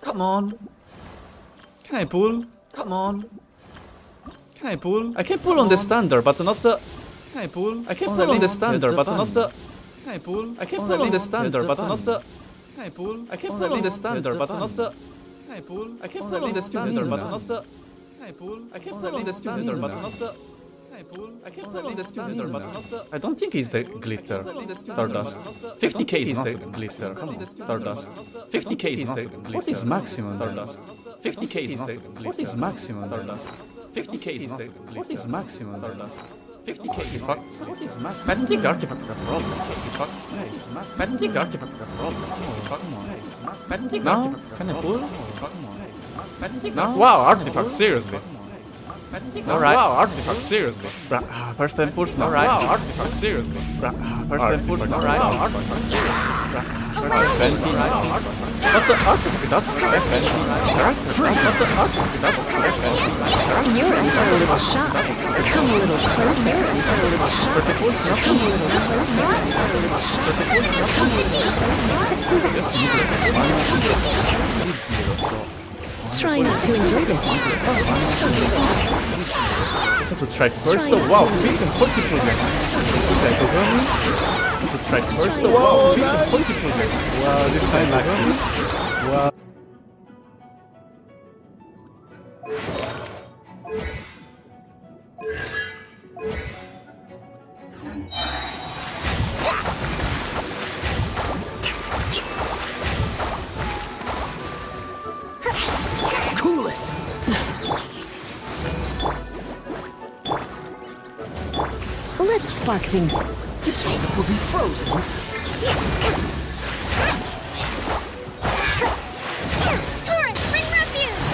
Come on. Can I pull? Come on. Can I pull? I can pull on the standard, but not the... Can I pull? I can pull on the standard, but not the... Can I pull? I can pull on the standard, but not the... Can I pull? I can pull on the standard, but not the... Can I pull? I can pull on the standard, but not the... Can I pull? I can pull on the standard, but not the... Can I pull? I can pull on the standard, but not the... I don't think it's the glitter. Stardust. 50k is the glitter. Stardust. 50k is the glitter. What is maximum? Stardust. 50k is the glitter. What is maximum? Stardust. 50k is the glitter. What is maximum? Stardust. 50k artifacts. What is maximum? I don't think artifacts are problem. Artifacts. Nice. I don't think artifacts are problem. Nice. I don't think artifacts are problem. Can I pull? I don't think. Wow, artifacts, seriously. Alright. Wow, artifact, seriously. First time pulse now. Alright. Wow, artifact, seriously. First time pulse now. Alright. Wow, artifact, seriously. 20, right? What's the artifact? It doesn't have 20. What's the artifact? It doesn't have 20. You're in for a little shock. Come a little closer. You're in for a little shock. Pretty pulse now. Come a little closer. Pretty pulse now. Try not to enjoy this. So to try first, wow, 40 projects. To try first, wow, 40 projects. Wow, this time like this. Wow. Cool it! Let's spark things. This one will be frozen. Torrent, bring refuge!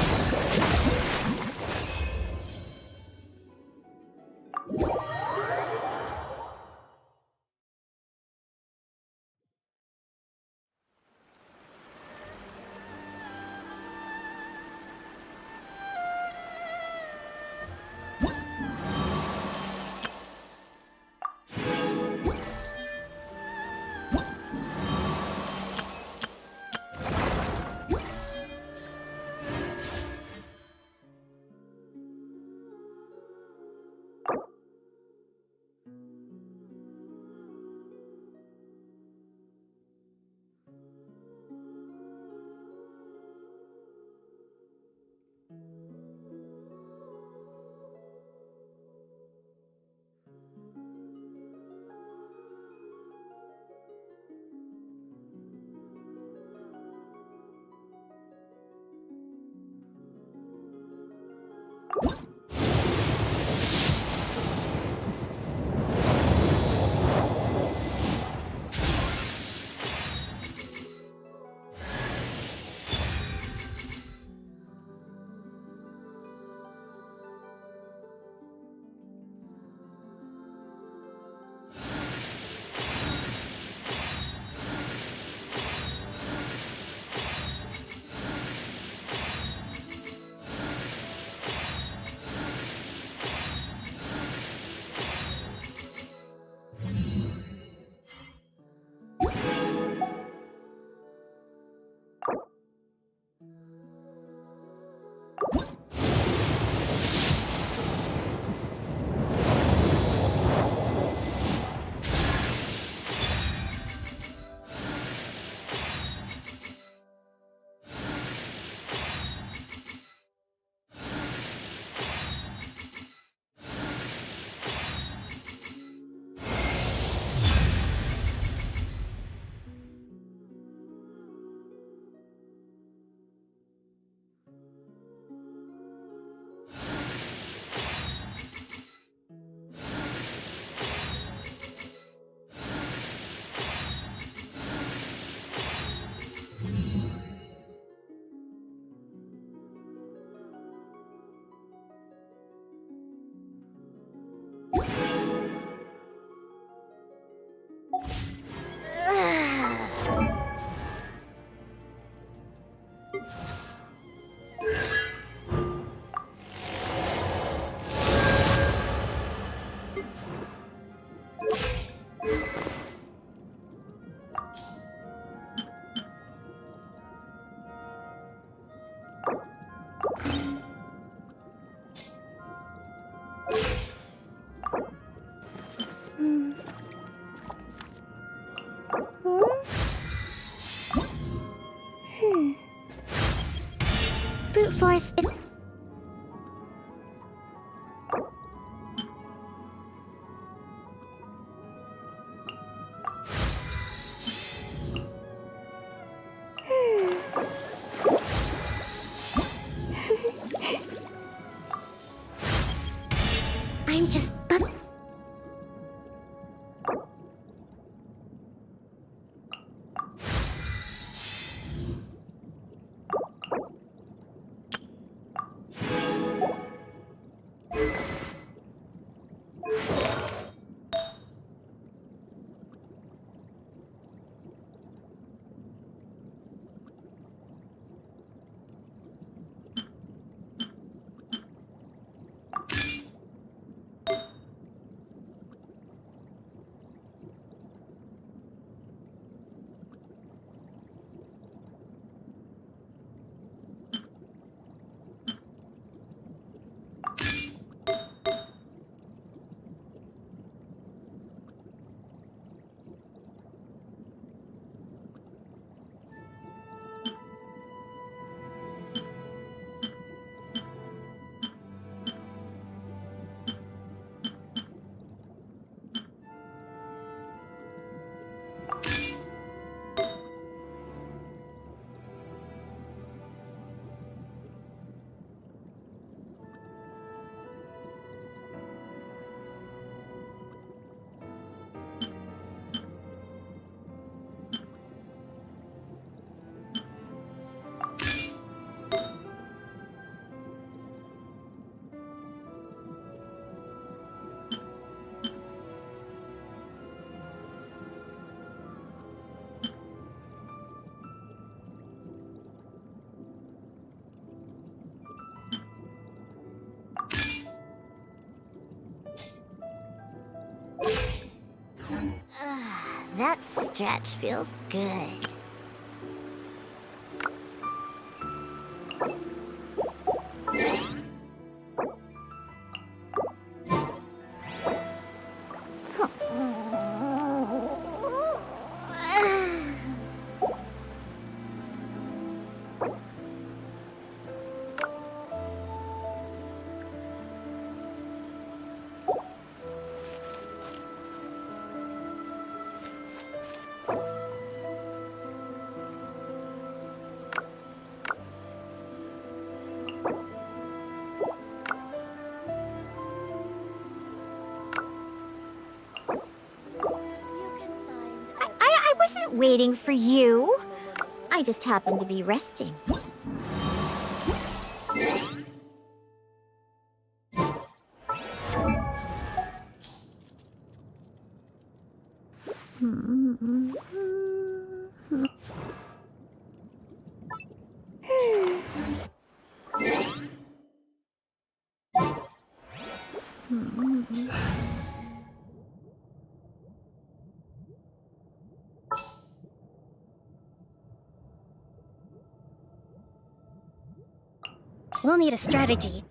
Force. I'm just. That stretch feels good. I wasn't waiting for you. I just happened to be resting. We'll need a strategy.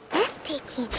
Breathtaking.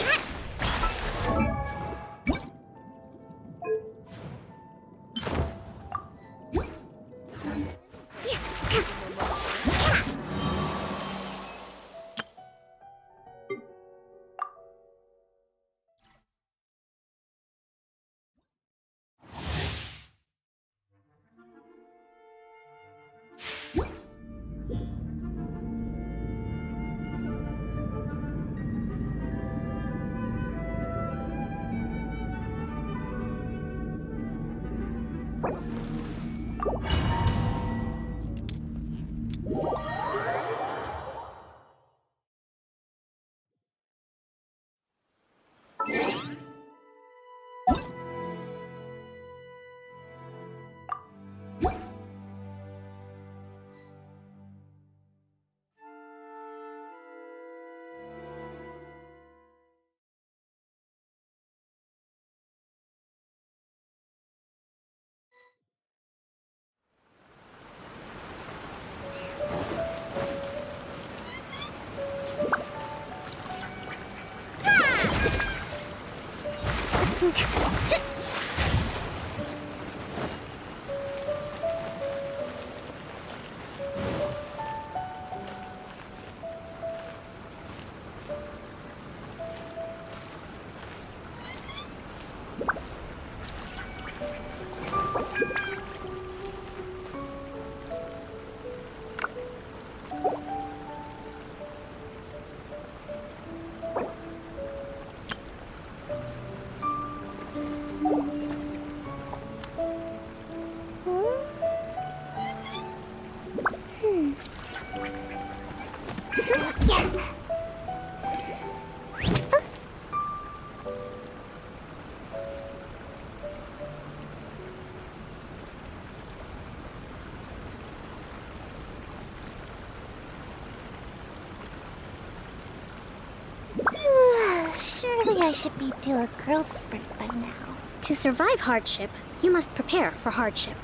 Surely I should be due a growth spurt by now. To survive hardship, you must prepare for hardship.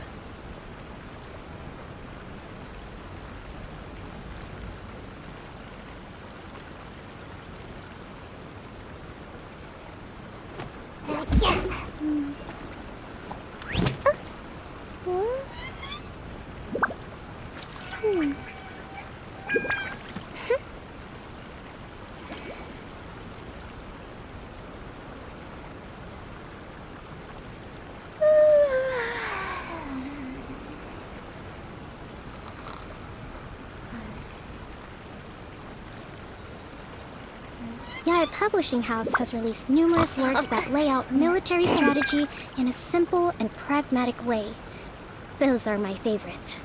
Yaya Publishing House has released numerous works that lay out military strategy in a simple and pragmatic way. Those are my favorite.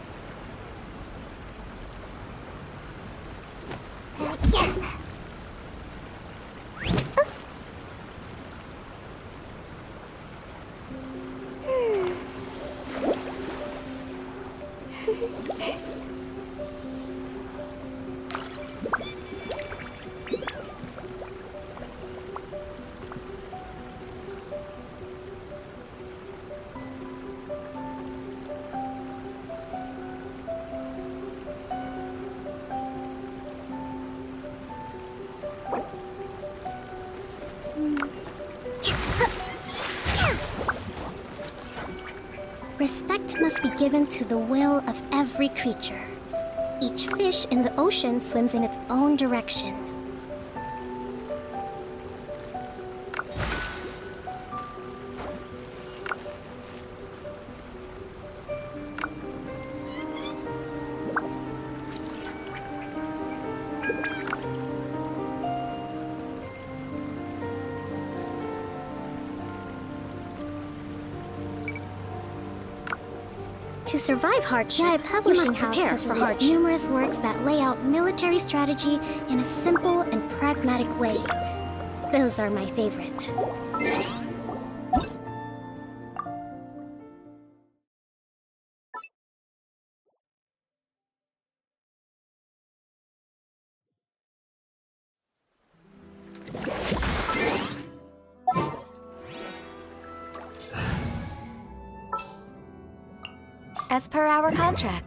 Respect must be given to the will of every creature. Each fish in the ocean swims in its own direction. To survive hardship, Yaya Publishing House has released numerous works that lay out military strategy in a simple and pragmatic way. Those are my favorite. As per our contract.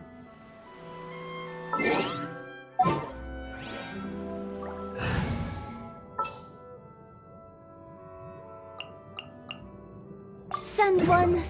Send one.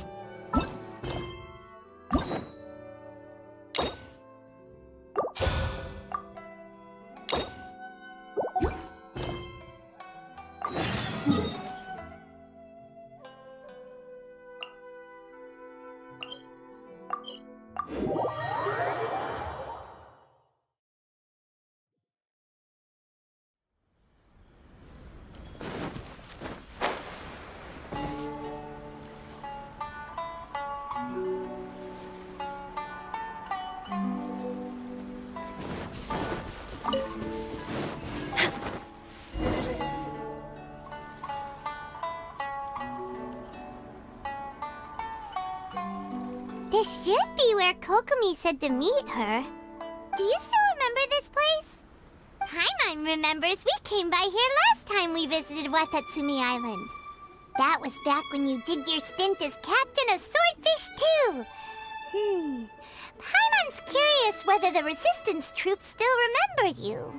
This should be where Kokomi said to meet her. Do you still remember this place? Paimon remembers we came by here last time we visited Watatsumi Island. That was back when you did your stint as captain of Swordfish too. Paimon's curious whether the Resistance troops still remember you.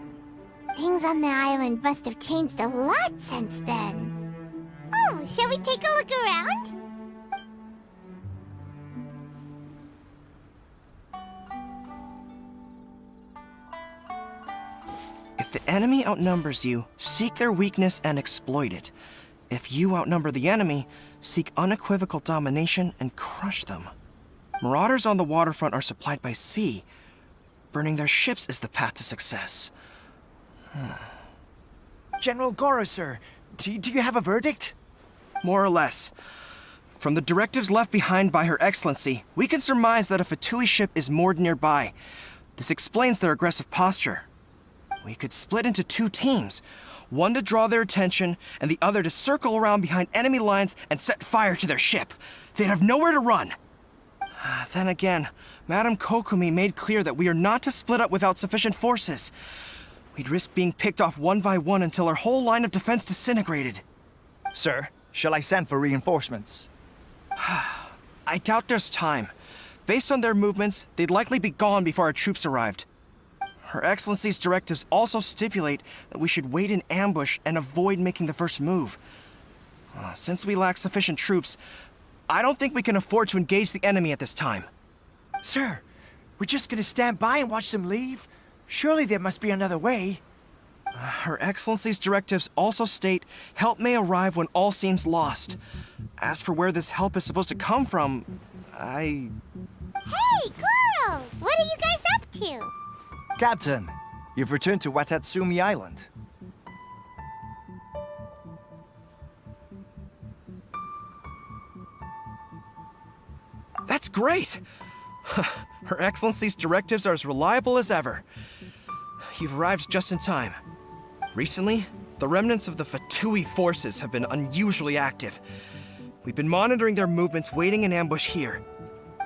Things on the island must have changed a lot since then. Oh, shall we take a look around? If the enemy outnumbers you, seek their weakness and exploit it. If you outnumber the enemy, seek unequivocal domination and crush them. Marauders on the waterfront are supplied by sea. Burning their ships is the path to success. General Goro, sir, do you have a verdict? More or less. From the directives left behind by Her Excellency, we can surmise that a Fatui ship is moored nearby. This explains their aggressive posture. We could split into 2 teams, one to draw their attention, and the other to circle around behind enemy lines and set fire to their ship. They'd have nowhere to run. Then again, Madame Kokumi made clear that we are not to split up without sufficient forces. We'd risk being picked off one by one until our whole line of defense disintegrated. Sir, shall I send for reinforcements? I doubt there's time. Based on their movements, they'd likely be gone before our troops arrived. Her Excellency's directives also stipulate that we should wait in ambush and avoid making the first move. Since we lack sufficient troops, I don't think we can afford to engage the enemy at this time. Sir, we're just gonna stand by and watch them leave? Surely there must be another way. Her Excellency's directives also state help may arrive when all seems lost. As for where this help is supposed to come from, Hey, Goro! What are you guys up to? Captain, you've returned to Watatsumi Island. That's great! Her Excellency's directives are as reliable as ever. You've arrived just in time. Recently, the remnants of the Fatui forces have been unusually active. We've been monitoring their movements, waiting in ambush here.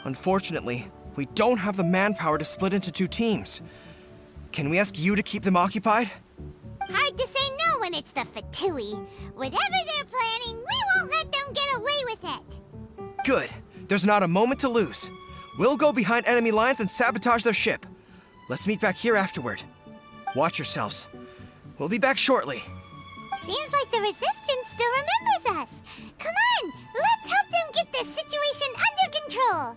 Unfortunately, we don't have the manpower to split into 2 teams. Can we ask you to keep them occupied? Hard to say no when it's the Fatui. Whatever they're planning, we won't let them get away with it. Good. There's not a moment to lose. We'll go behind enemy lines and sabotage their ship. Let's meet back here afterward. Watch yourselves. We'll be back shortly. Seems like the Resistance still remembers us. Come on, let's help them get this situation under control.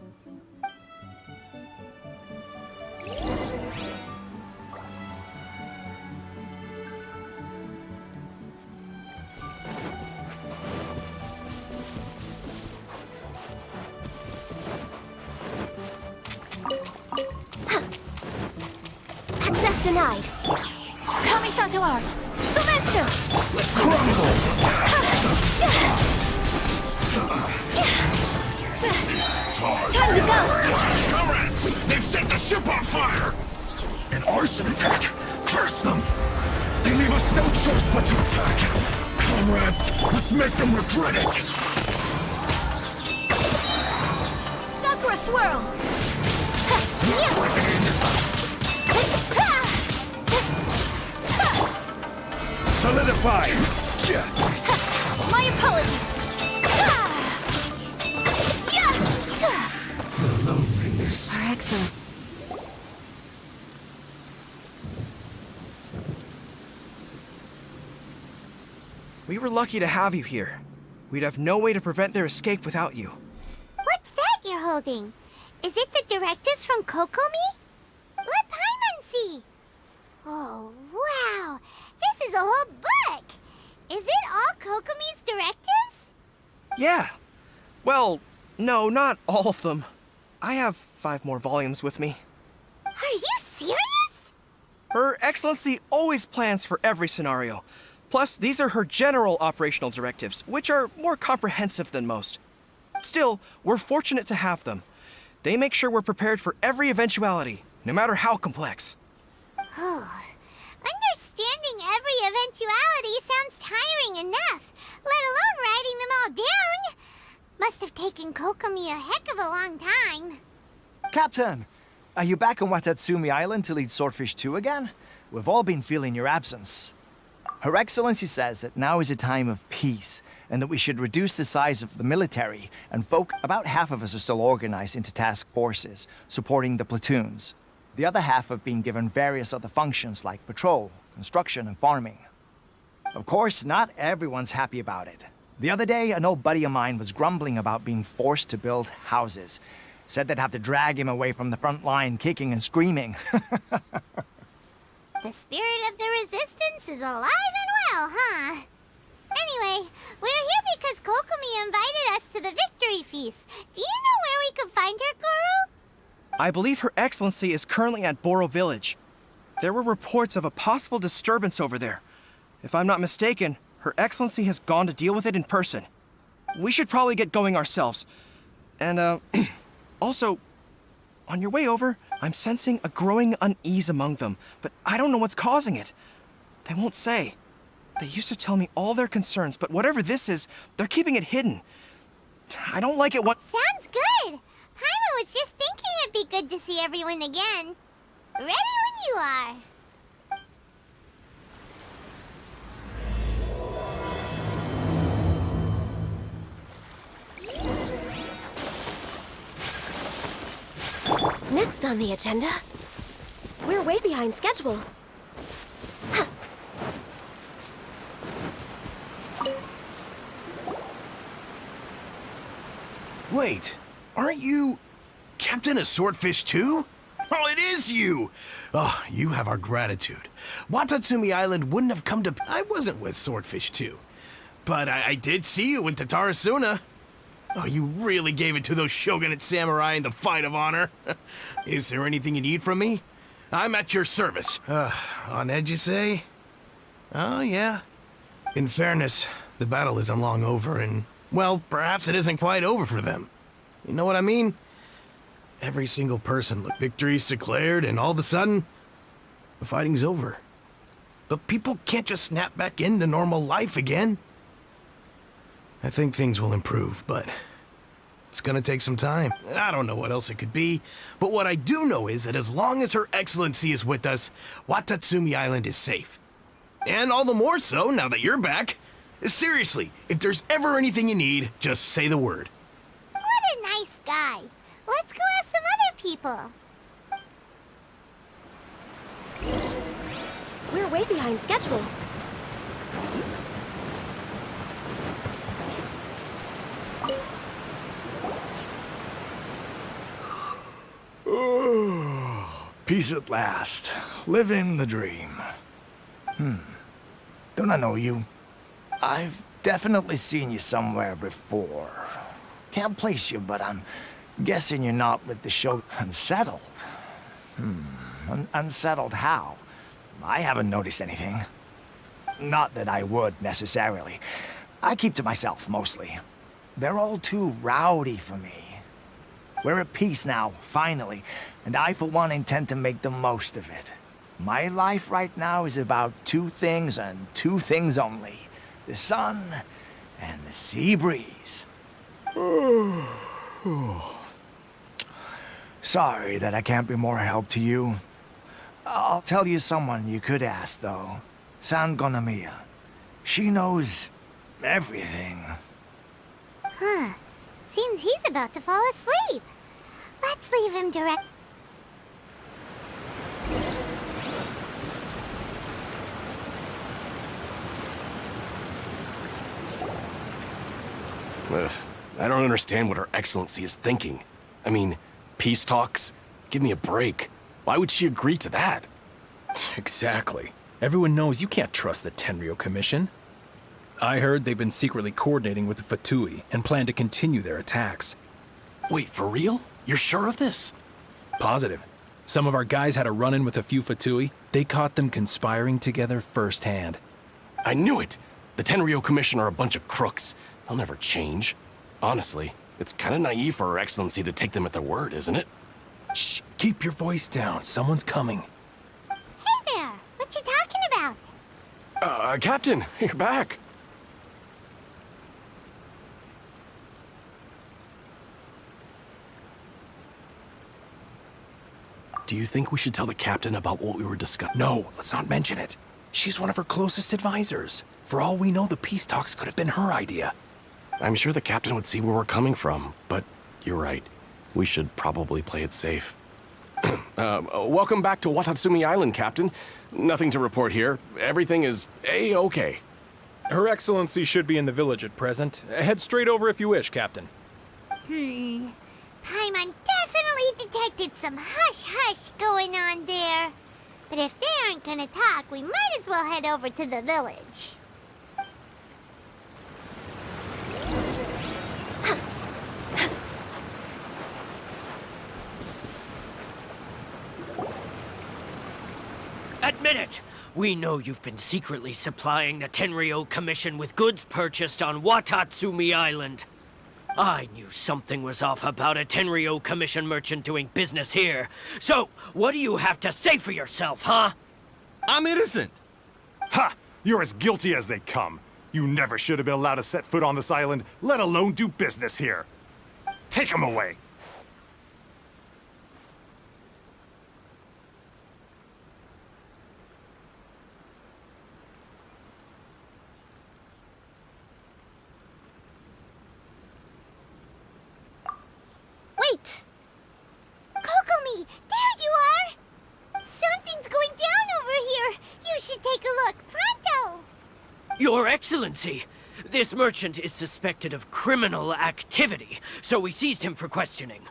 Access denied. Kamisato art. Sumetsu. Time to go. Comrades, they've set the ship on fire! An arson attack! Curse them! They leave us no choice but to attack! Comrades, let's make them regret it! Sakura swirl. Solidify! My apologies. Our excellent. We were lucky to have you here. We'd have no way to prevent their escape without you. What's that you're holding? Is it the directives from Kokomi? Let Paimon see. Oh, wow. This is a whole book. Is it all Kokomi's directives? Yeah. Well, no, not all of them. I have 5 more volumes with me. Are you serious? Her Excellency always plans for every scenario. Plus, these are her general operational directives, which are more comprehensive than most. Still, we're fortunate to have them. They make sure we're prepared for every eventuality, no matter how complex. Oh, understanding every eventuality sounds tiring enough, let alone writing them all down. Must have taken Kokomi a heck of a long time. Captain, are you back on Watatsumi Island to lead Swordfish 2 again? We've all been feeling your absence. Her Excellency says that now is a time of peace, and that we should reduce the size of the military, and about half of us are still organized into task forces, supporting the platoons. The other half have been given various other functions like patrol, construction, and farming. Of course, not everyone's happy about it. The other day, an old buddy of mine was grumbling about being forced to build houses. Said they'd have to drag him away from the front line, kicking and screaming. The spirit of the Resistance is alive and well, huh? Anyway, we're here because Kokomi invited us to the victory feast. Do you know where we can find her, Guru? I believe Her Excellency is currently at Boro Village. There were reports of a possible disturbance over there. If I'm not mistaken, Her Excellency has gone to deal with it in person. We should probably get going ourselves. And, also, on your way over, I'm sensing a growing unease among them, but I don't know what's causing it. They won't say. They used to tell me all their concerns, but whatever this is, they're keeping it hidden. I don't like it what— Sounds good. Paimon was just thinking it'd be good to see everyone again. Ready when you are. Next on the agenda, we're way behind schedule. Wait, aren't you Captain of Swordfish too? Oh, it is you! Oh, you have our gratitude. Watatsumi Island wouldn't have come to— I wasn't with Swordfish 2, but I did see you in Tatarasuna. Oh, you really gave it to those shogunate samurai in the fight of honor. Is there anything you need from me? I'm at your service. On edge, you say? Oh, yeah. In fairness, the battle isn't long over, and, well, perhaps it isn't quite over for them. You know what I mean? Every single person looked victory's declared, and all of a sudden, the fighting's over. But people can't just snap back into normal life again. I think things will improve, but it's gonna take some time. I don't know what else it could be, but what I do know is that as long as Her Excellency is with us, Watatsumi Island is safe. And all the more so now that you're back. Seriously, if there's ever anything you need, just say the word. What a nice guy. Let's go ask some other people. We're way behind schedule. Peace at last. Living the dream. Don't I know you? I've definitely seen you somewhere before. Can't place you, but I'm guessing you're not with the show. Unsettled? Unsettled how? I haven't noticed anything. Not that I would, necessarily. I keep to myself, mostly. They're all too rowdy for me. We're at peace now, finally, and I, for one, intend to make the most of it. My life right now is about two things and two things only. The sun and the sea breeze. Sorry that I can't be more help to you. I'll tell you someone you could ask, though. San Gonamiya. She knows everything. Huh. Seems he's about to fall asleep. Let's leave him direct. I don't understand what Her Excellency is thinking. I mean, peace talks? Give me a break. Why would she agree to that? Exactly. Everyone knows you can't trust the Tenryo Commission. I heard they've been secretly coordinating with the Fatui and plan to continue their attacks. Wait, for real? You're sure of this? Positive. Some of our guys had a run-in with a few Fatui. They caught them conspiring together firsthand. I knew it! The Tenryo Commission are a bunch of crooks. They'll never change. Honestly, it's kind of naive for Her Excellency to take them at their word, isn't it? Shh, keep your voice down. Someone's coming. Hey there! What you talking about? Captain, you're back. Do you think we should tell the captain about what we were discussing? No, let's not mention it. She's one of her closest advisors. For all we know, the peace talks could have been her idea. I'm sure the captain would see where we're coming from, but you're right. We should probably play it safe. Welcome back to Watatsumi Island, Captain. Nothing to report here. Everything is A-okay. Her Excellency should be in the village at present. Head straight over if you wish, Captain. Paimon definitely detected some hush-hush going on there. But if they aren't gonna talk, we might as well head over to the village. Admit it! We know you've been secretly supplying the Tenryou Commission with goods purchased on Watatsumi Island. I knew something was off about a Tenryou Commission merchant doing business here. So, what do you have to say for yourself, huh? I'm innocent! Ha! You're as guilty as they come. You never should have been allowed to set foot on this island, let alone do business here. Take him away. Wait! Kokomi, there you are! Something's going down over here. You should take a look, pronto! Your Excellency, this merchant is suspected of criminal activity, so we seized him for questioning.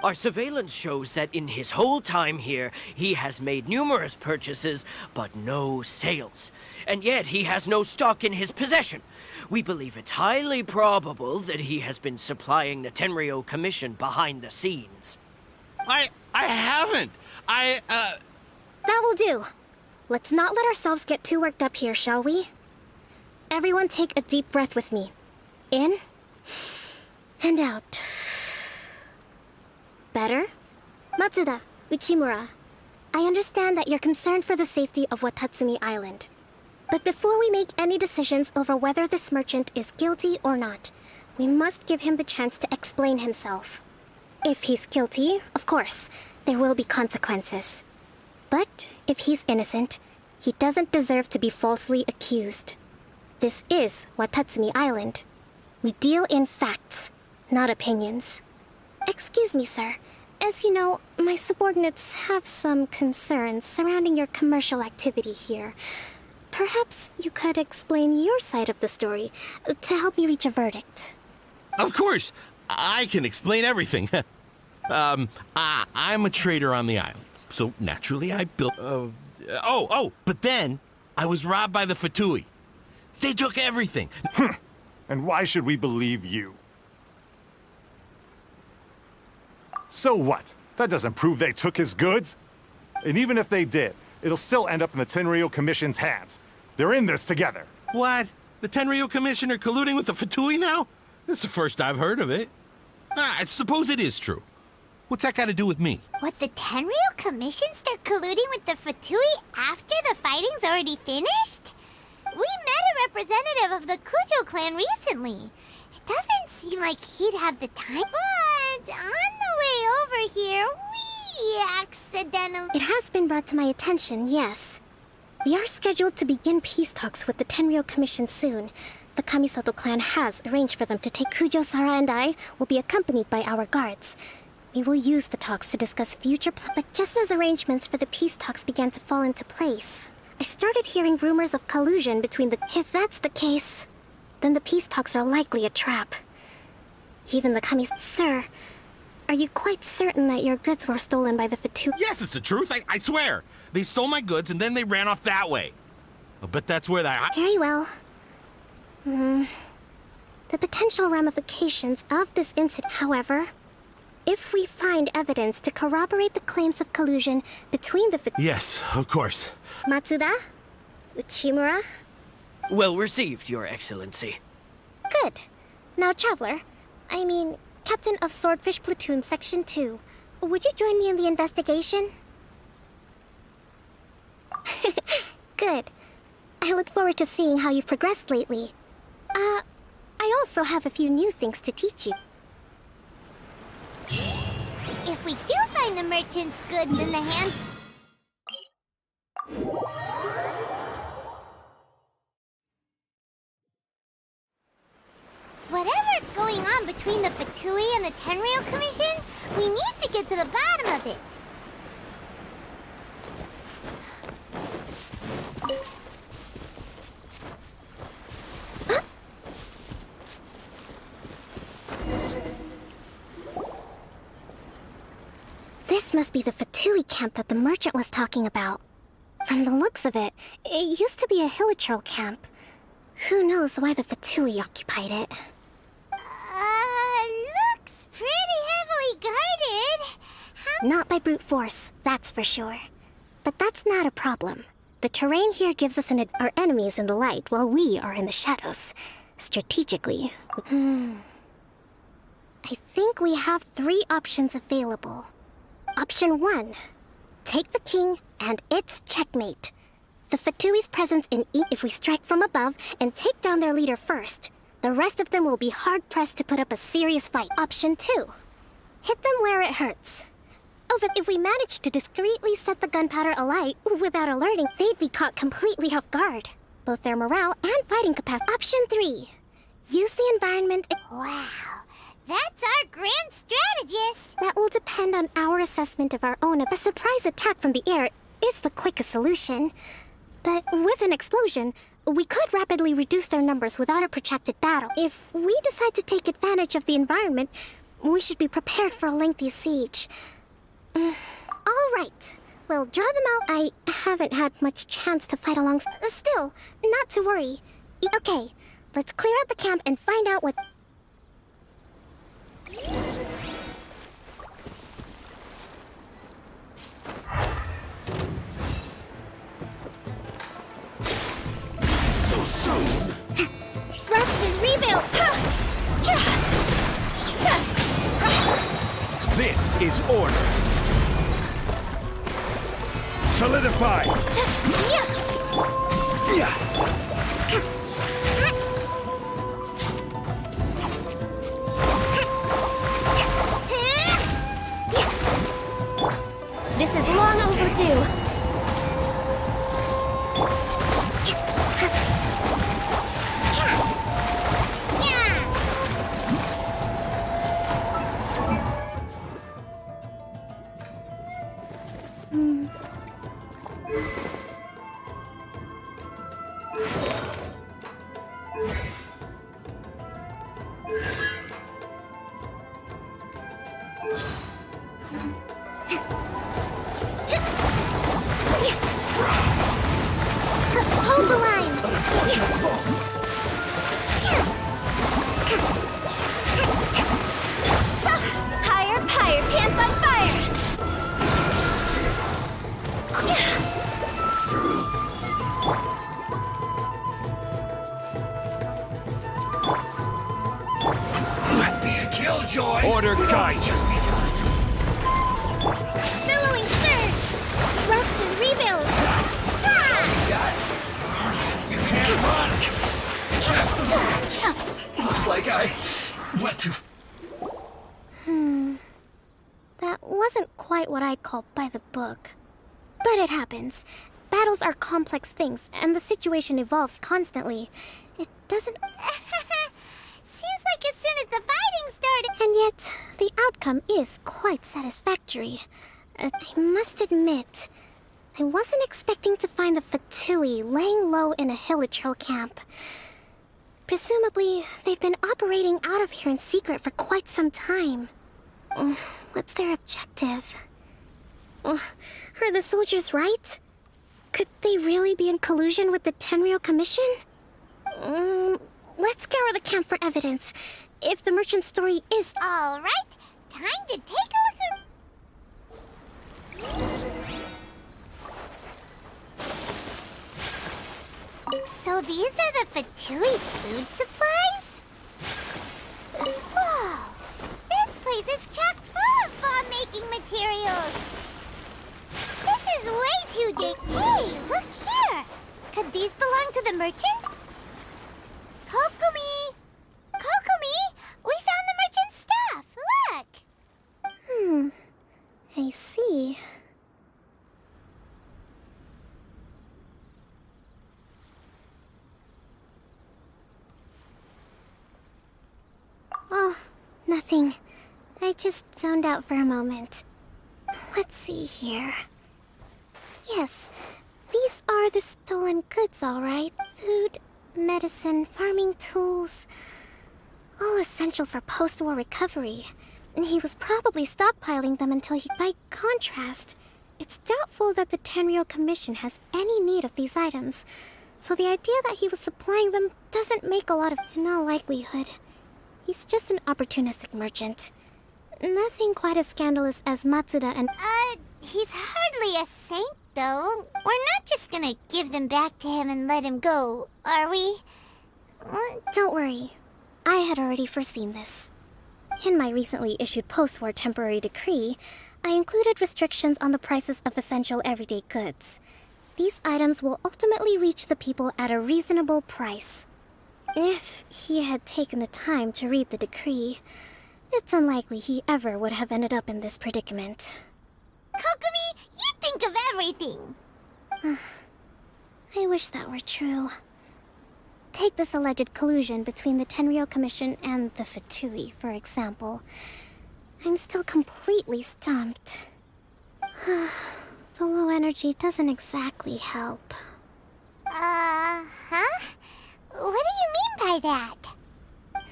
Our surveillance shows that in his whole time here, he has made numerous purchases, but no sales. And yet he has no stock in his possession. We believe it's highly probable that he has been supplying the Tenryou Commission behind the scenes. I haven't! That will do. Let's not let ourselves get too worked up here, shall we? Everyone take a deep breath with me. In and out. Better? Matsuda, Uchimura, I understand that you're concerned for the safety of Watatsumi Island. But before we make any decisions over whether this merchant is guilty or not, we must give him the chance to explain himself. If he's guilty, of course, there will be consequences. But if he's innocent, he doesn't deserve to be falsely accused. This is Watatsumi Island. We deal in facts, not opinions. Excuse me, sir. As you know, my subordinates have some concerns surrounding your commercial activity here. Perhaps you could explain your side of the story to help me reach a verdict. Of course! I can explain everything. I'm a trader on the island, so naturally I built... but then I was robbed by the Fatui. They took everything. And why should we believe you? So what? That doesn't prove they took his goods. And even if they did, it'll still end up in the Tenryou Commission's hands. They're in this together. What? The Tenryou Commission are colluding with the Fatui now? This is the first I've heard of it. I suppose it is true. What's that got to do with me? What, the Tenryou Commission start colluding with the Fatui after the fighting's already finished? We met a representative of the Kujo clan recently. It doesn't seem like he'd have the time. But on the way over here, we accidentally... It has been brought to my attention, yes. We are scheduled to begin peace talks with the Tenryou Commission soon. The Kamisato clan has arranged for them to take Kujo, Sara, and I will be accompanied by our guards. We will use the talks to discuss future plans. But just as arrangements for the peace talks began to fall into place, I started hearing rumors of collusion between the... If that's the case, then the peace talks are likely a trap. Even the Sir, are you quite certain that your goods were stolen by the Fatui? Yes, it's the truth. I swear. They stole my goods and then they ran off that way. I'll bet that's where they... Very well. The potential ramifications of this incident, however, if we find evidence to corroborate the claims of collusion between the Yes, of course. Matsuda? Uchimura? Well received, Your Excellency. Good. Now, Traveler, Captain of Swordfish Platoon Section 2, would you join me in the investigation? Good. I look forward to seeing how you've progressed lately. I also have a few new things to teach you. If we do find the merchant's goods in the hands... Whatever's going on between the Fatui and the Tenryou Commission, we need to get to the bottom of it. This must be the Fatui camp that the merchant was talking about. From the looks of it, it used to be a Hilichurl camp. Who knows why the Fatui occupied it? Looks pretty heavily guarded. Not by brute force, that's for sure. But that's not a problem. The terrain here gives us our enemies in the light while we are in the shadows. Strategically. I think we have 3 options available. Option 1. Take the king and it's checkmate. The Fatui's presence in if we strike from above and take down their leader first. The rest of them will be hard-pressed to put up a serious fight. Option 2. Hit them where it hurts. If we manage to discreetly set the gunpowder alight without alerting, they'd be caught completely off guard. Both their morale and fighting capacity. Option 3. Use the environment. Wow, that's our grand strategist. That will depend on our assessment of our own. A surprise attack from the air is the quickest solution. But with an explosion, we could rapidly reduce their numbers without a protracted battle. If we decide to take advantage of the environment, we should be prepared for a lengthy siege. All right. We'll draw them out. I haven't had much chance to fight along. Still, not to worry. Okay, let's clear out the camp and find out what... So soon! Thrust and rebuild! This is order. Solidify. This is long overdue. Hold the line! Higher, higher, pants on fire! Let be a killjoy! Order guide. Just begun. Billowing surge! Thrust and rebuild! You can't run! Looks like I went too... That wasn't quite what I'd call by the book. But it happens. Battles are complex things, and the situation evolves constantly. It doesn't... Seems like as soon as the fighting started... And yet, the outcome is quite satisfactory. I must admit, I wasn't expecting to find the Fatui laying low in a Hilichurl camp. Presumably, they've been operating out of here in secret for quite some time. What's their objective? Are the soldiers right? Could they really be in collusion with the Tenryou Commission? Let's scour the camp for evidence. If the merchant's story is... All right, time to take a look at... So these are the Fatui food supplies? Whoa! This place is chock full of bomb-making materials! This is way too big. Hey, look here! Could these belong to the merchant? Kokumi! Kokumi! We found the merchant's stuff! Look! I see. Oh, nothing. I just zoned out for a moment. Let's see here. Yes, these are the stolen goods, all right. Food, medicine, farming tools. All essential for post-war recovery. And he was probably stockpiling them until he... By contrast, it's doubtful that the Tenryou Commission has any need of these items. So the idea that he was supplying them doesn't make a lot of... In all likelihood, he's just an opportunistic merchant. Nothing quite as scandalous as Matsuda and... He's hardly a saint, though. We're not just gonna give them back to him and let him go, are we? Don't worry. I had already foreseen this. In my recently issued post-war temporary decree, I included restrictions on the prices of essential everyday goods. These items will ultimately reach the people at a reasonable price. If he had taken the time to read the decree, it's unlikely he ever would have ended up in this predicament. Kokomi, you think of everything! I wish that were true. Take this alleged collusion between the Tenryou Commission and the Fatui, for example. I'm still completely stumped. The low energy doesn't exactly help. Huh? What do you mean by that?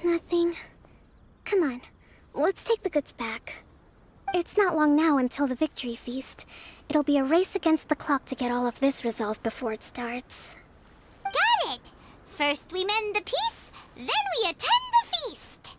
Nothing. Come on, let's take the goods back. It's not long now until the victory feast. It'll be a race against the clock to get all of this resolved before it starts. Got it! First we mend the peace, then we attend the feast!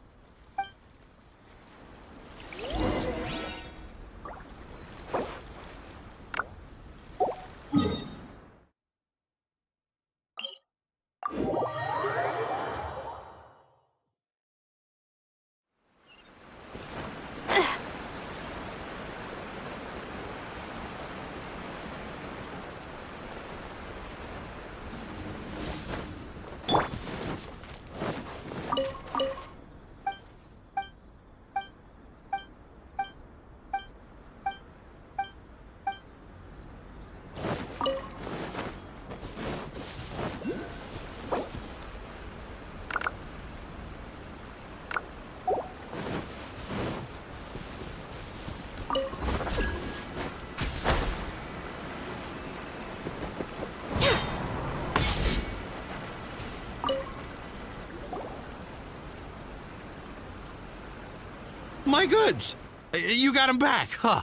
My goods! You got them back, huh?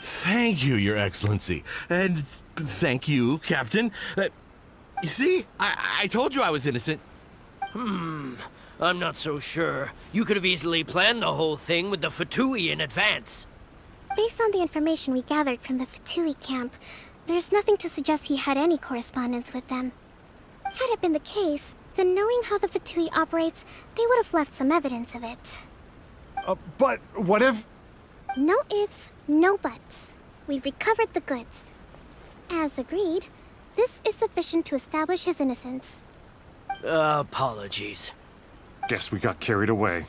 Thank you, Your Excellency. And thank you, Captain. You see, I told you I was innocent. I'm not so sure. You could have easily planned the whole thing with the Fatui in advance. Based on the information we gathered from the Fatui camp, there's nothing to suggest he had any correspondence with them. Had it been the case, then knowing how the Fatui operates, they would have left some evidence of it. But what if... No ifs, no buts. We've recovered the goods. As agreed, this is sufficient to establish his innocence. Apologies. Guess we got carried away.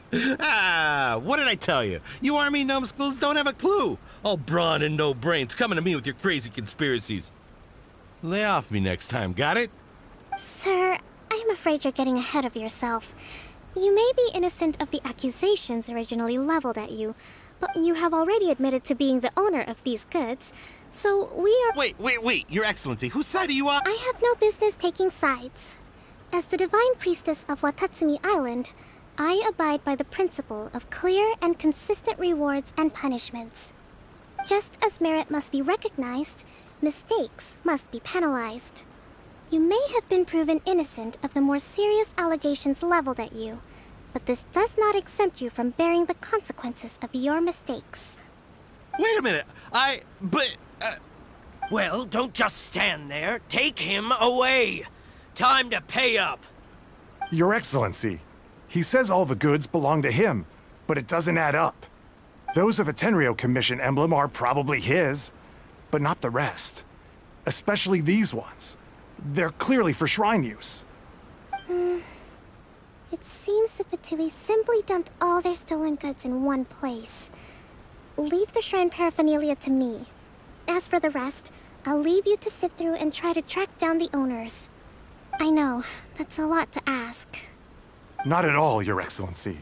What did I tell you? You army numbskulls don't have a clue. All brawn and no brains coming to me with your crazy conspiracies. Lay off me next time, got it? Sir, I'm afraid you're getting ahead of yourself. You may be innocent of the accusations originally leveled at you, but you have already admitted to being the owner of these goods, so we are— Wait, Your Excellency, whose side are you on? I have no business taking sides. As the Divine Priestess of Watatsumi Island, I abide by the principle of clear and consistent rewards and punishments. Just as merit must be recognized, mistakes must be penalized. You may have been proven innocent of the more serious allegations leveled at you, but this does not exempt you from bearing the consequences of your mistakes. Wait a minute, Well, don't just stand there. Take him away. Time to pay up. Your Excellency, he says all the goods belong to him, but it doesn't add up. Those of a Tenryou Commission emblem are probably his, but not the rest. Especially these ones. They're clearly for shrine use. It seems the Fatui simply dumped all their stolen goods in one place. Leave the shrine paraphernalia to me. As for the rest, I'll leave you to sift through and try to track down the owners. I know, that's a lot to ask. Not at all, Your Excellency.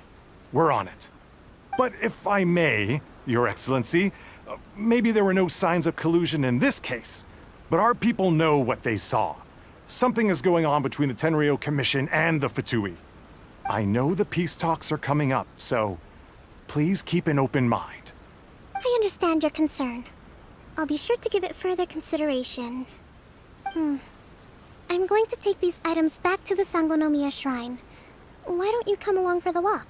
We're on it. But if I may, Your Excellency, maybe there were no signs of collusion in this case, but our people know what they saw. Something is going on between the Tenryou Commission and the Fatui. I know the peace talks are coming up, so please keep an open mind. I understand your concern. I'll be sure to give it further consideration. I'm going to take these items back to the Sangonomiya Shrine. Why don't you come along for the walk?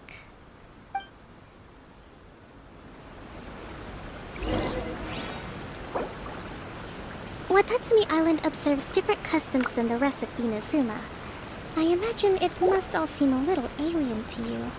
Watatsumi Island observes different customs than the rest of Inazuma. I imagine it must all seem a little alien to you.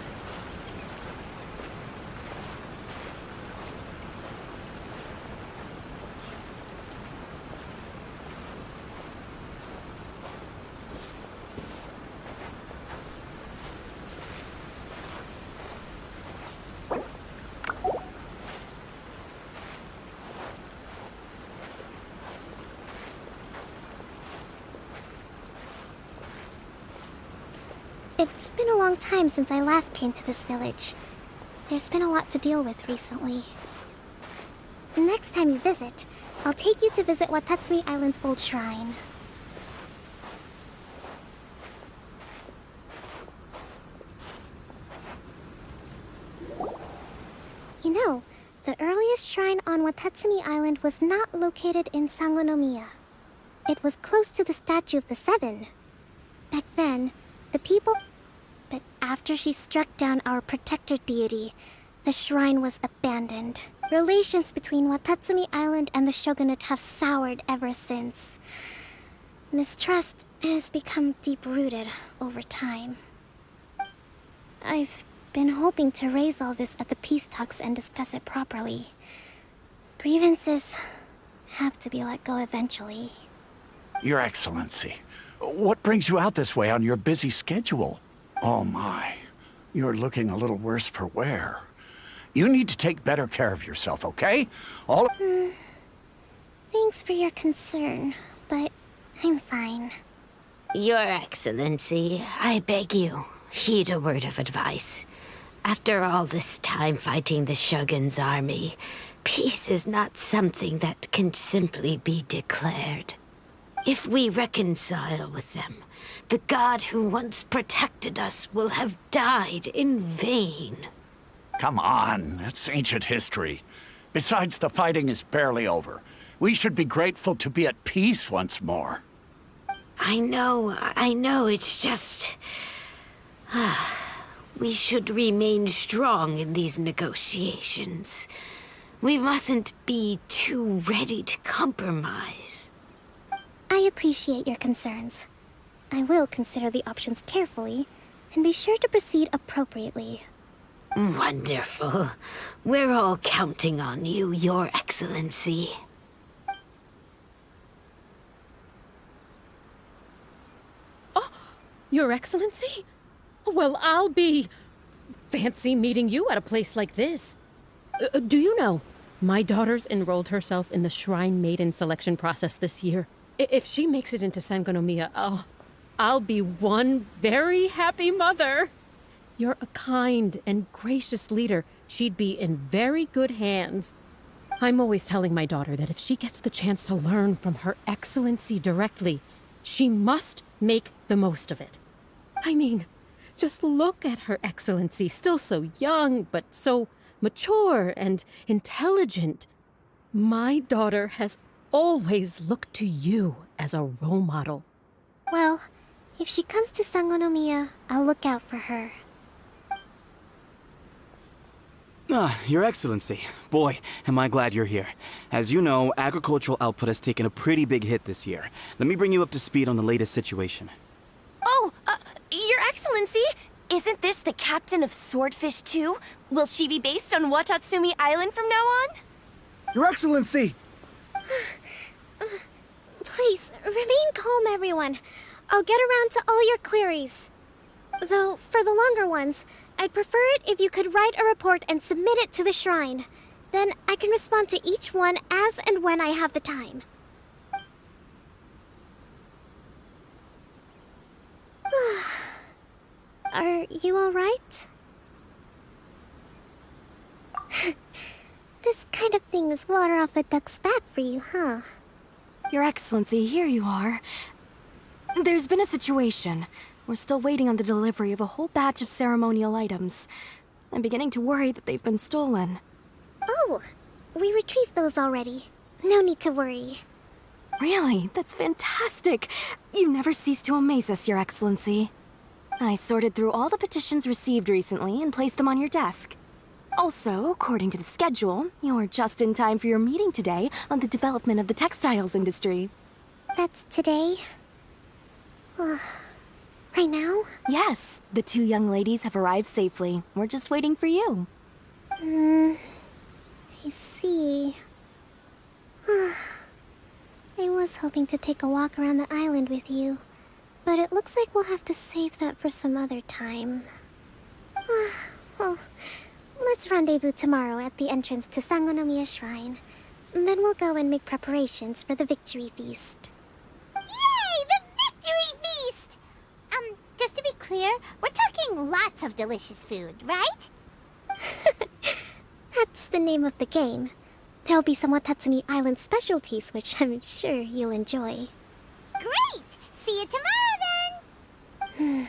It's been a long time since I last came to this village. There's been a lot to deal with recently. Next time you visit, I'll take you to visit Watatsumi Island's old shrine. You know, the earliest shrine on Watatsumi Island was not located in Sangonomiya. It was close to the Statue of the Seven. Back then, the people... But after she struck down our protector deity, the shrine was abandoned. Relations between Watatsumi Island and the shogunate have soured ever since. Mistrust has become deep-rooted over time. I've been hoping to raise all this at the peace talks and discuss it properly. Grievances have to be let go eventually. Your Excellency, what brings you out this way on your busy schedule? Oh my, you're looking a little worse for wear. You need to take better care of yourself, okay? Thanks for your concern, but I'm fine. Your Excellency, I beg you, heed a word of advice. After all this time fighting the Shogun's army, peace is not something that can simply be declared. If we reconcile with them, the god who once protected us will have died in vain. Come on, that's ancient history. Besides, the fighting is barely over. We should be grateful to be at peace once more. I know, it's just... we should remain strong in these negotiations. We mustn't be too ready to compromise. I appreciate your concerns. I will consider the options carefully, and be sure to proceed appropriately. Wonderful. We're all counting on you, Your Excellency. Oh, Your Excellency? Well, I'll be... fancy meeting you at a place like this. Do you know, my daughter's enrolled herself in the Shrine Maiden selection process this year. If she makes it into Sangonomiya, I'll be one very happy mother. You're a kind and gracious leader. She'd be in very good hands. I'm always telling my daughter that if she gets the chance to learn from Her Excellency directly, she must make the most of it. I mean, just look at Her Excellency, still so young, but so mature and intelligent. My daughter has always looked to you as a role model. Well, if she comes to Sangonomiya, I'll look out for her. Your Excellency. Boy, am I glad you're here. As you know, agricultural output has taken a pretty big hit this year. Let me bring you up to speed on the latest situation. Oh, Your Excellency! Isn't this the captain of Swordfish 2? Will she be based on Watatsumi Island from now on? Your Excellency! Please, remain calm, everyone. I'll get around to all your queries. Though, for the longer ones, I'd prefer it if you could write a report and submit it to the shrine. Then I can respond to each one as and when I have the time. Are you alright? This kind of thing is water off a duck's back for you, huh? Your Excellency, here you are. There's been a situation. We're still waiting on the delivery of a whole batch of ceremonial items. I'm beginning to worry that they've been stolen. Oh, we retrieved those already. No need to worry. Really? That's fantastic! You never cease to amaze us, Your Excellency. I sorted through all the petitions received recently and placed them on your desk. Also, according to the schedule, you're just in time for your meeting today on the development of the textiles industry. That's today? Right now? Yes, the two young ladies have arrived safely. We're just waiting for you. I see. I was hoping to take a walk around the island with you, but it looks like we'll have to save that for some other time. Well, let's rendezvous tomorrow at the entrance to Sangonomiya Shrine. Then we'll go and make preparations for the victory feast. Yay! The victory feast! Just to be clear, we're talking lots of delicious food, right? That's the name of the game. There'll be some Watatsumi Island specialties, which I'm sure you'll enjoy. Great! See you tomorrow then!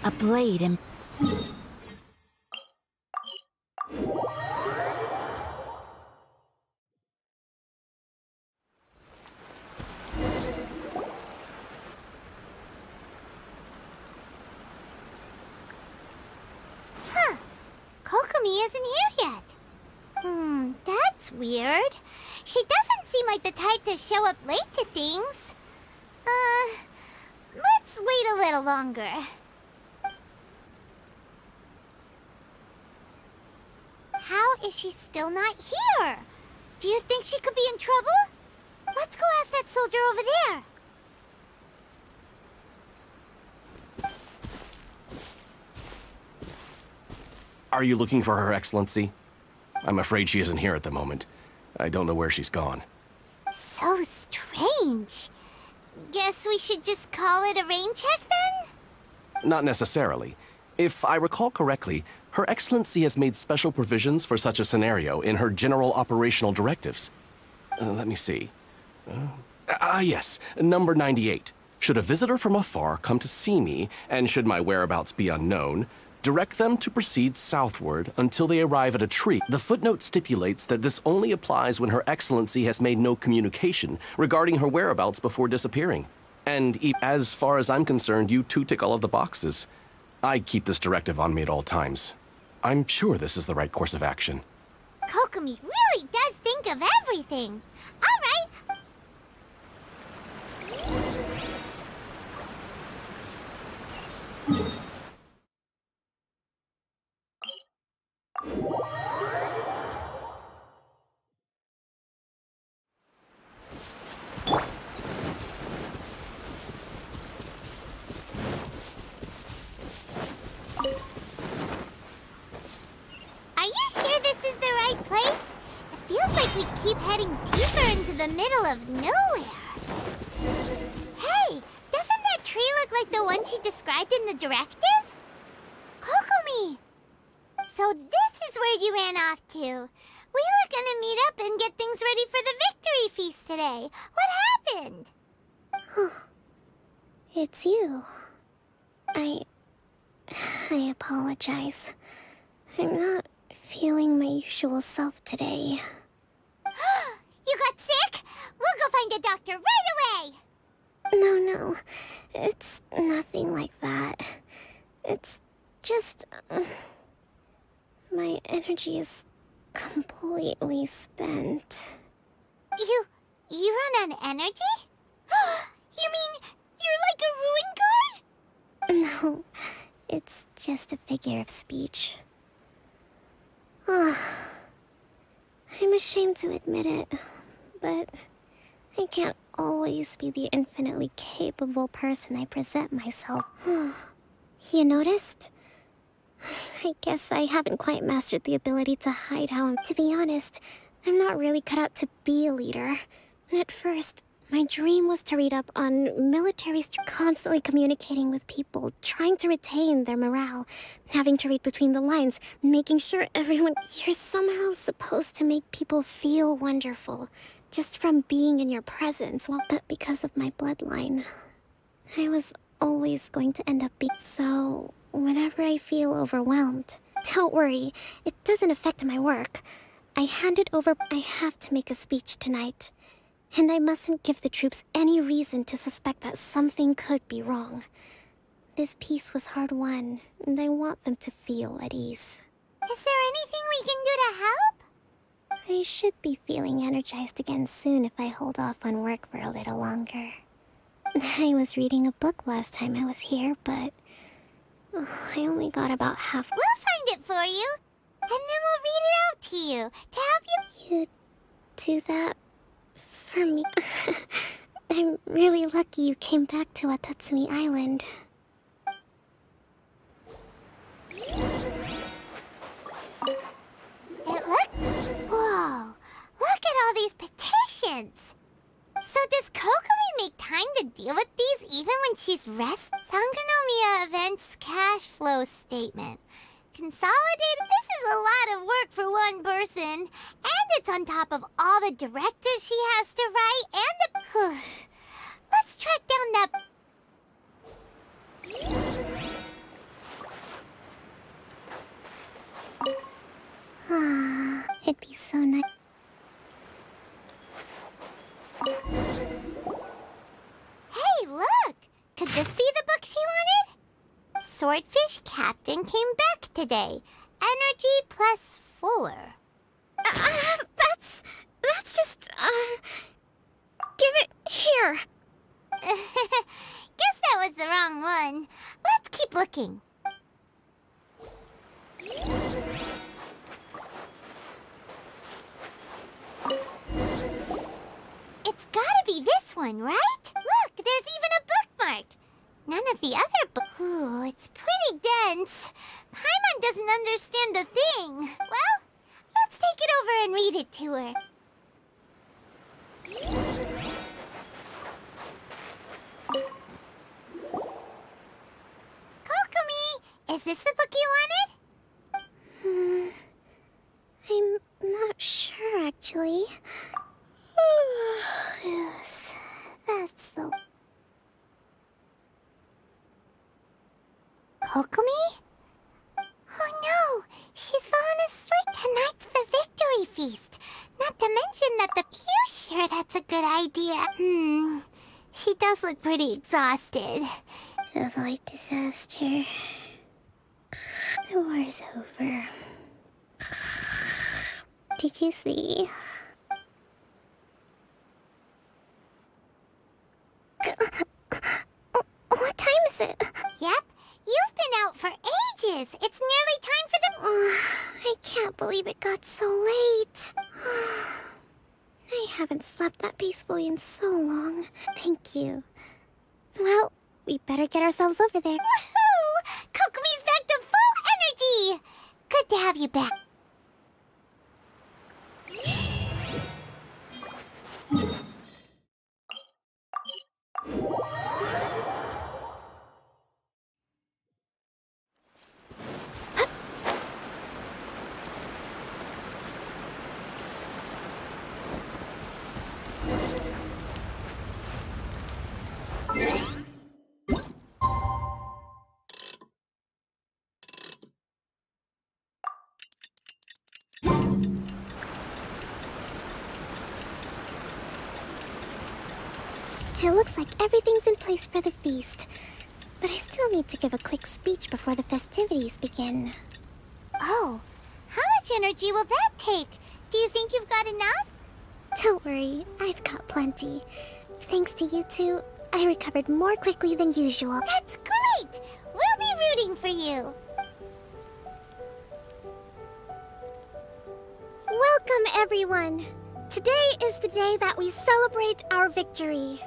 A blade and... Huh. Kokomi isn't here yet. That's weird. She doesn't seem like the type to show up late to things. Let's wait a little longer. How is she still not here? Do you think she could be in trouble? Let's go ask that soldier over there. Are you looking for Her Excellency? I'm afraid she isn't here at the moment. I don't know where she's gone. So strange. Guess we should just call it a rain check then? Not necessarily. If I recall correctly, Her Excellency has made special provisions for such a scenario in her general operational directives. Let me see. Yes, number 98. Should a visitor from afar come to see me, and should my whereabouts be unknown, direct them to proceed southward until they arrive at a tree. The footnote stipulates that this only applies when Her Excellency has made no communication regarding her whereabouts before disappearing. And as far as I'm concerned, you two tick all of the boxes. I keep this directive on me at all times. I'm sure this is the right course of action. Kokomi really does think of everything. All right. Are you sure this is the right place? It feels like we keep heading deeper into the middle of nowhere. Hey, doesn't that tree look like the one she described in the directive? Kokomi! So this is where you ran off to. We were gonna meet up and get things ready for the victory feast today. What happened? It's you. I apologize. I'm not feeling my usual self today. You got sick? We'll go find a doctor right away! No. It's nothing like that. It's just... my energy is completely spent. You run on energy? You mean you're like a ruin guard? No, it's just a figure of speech. I'm ashamed to admit it, but I can't always be the infinitely capable person I present myself. You noticed? I guess I haven't quite mastered the ability to hide how I'm... To be honest, I'm not really cut out to be a leader. At first, My dream was to read up on militaries constantly communicating with people, trying to retain their morale, having to read between the lines, making sure everyone... You're somehow supposed to make people feel wonderful, just from being in your presence, well, but because of my bloodline, I was always going to end up being... So, whenever I feel overwhelmed, don't worry, it doesn't affect my work. I hand it over. I have to make a speech tonight. And I mustn't give the troops any reason to suspect that something could be wrong. This peace was hard-won, and I want them to feel at ease. Is there anything we can do to help? I should be feeling energized again soon if I hold off on work for a little longer. I was reading a book last time I was here, but... I only got about half... We'll find it for you, and then we'll read it out to you, to help you... You do that for me? I'm really lucky you came back to Watatsumi Island. Whoa! Look at all these petitions! So does Kokomi make time to deal with these even when she's resting? Sangonomiya Events Cash Flow Statement. Consolidated? This is a lot of work for one person. And it's on top of all the directives she has to write and the... Let's track down that... It'd be so nice. Hey, look! Could this be the book she wanted? Swordfish Captain came back today. Energy +4. That's just, give it here. Guess that was the wrong one. Let's keep looking. It's gotta be this one, right? Look, there's even a bookmark. None of the other books. Ooh, it's pretty dense. Paimon doesn't understand a thing. Well, let's take it over and read it to her. Kokomi, is this the book you wanted? I'm not sure, actually. Yes, that's the... Kokomi? Oh no, she's fallen asleep. Tonight's the victory feast. Not to mention that the... You sure that's a good idea? She does look pretty exhausted. Avoid disaster. The war's over. Did you see? What time is it? Yep, you've been out for ages. It's nearly time for the... I can't believe it got so late. I haven't slept that peacefully in so long. Thank you. Well, we better get ourselves over there. Woohoo! Kokomi's back to full energy! Good to have you back. It looks like everything's in place for the feast. But I still need to give a quick speech before the festivities begin. Oh, how much energy will that take? Do you think you've got enough? Don't worry, I've got plenty. Thanks to you two, I recovered more quickly than usual. That's great! We'll be rooting for you. Welcome, everyone. Today is the day that we celebrate our victory.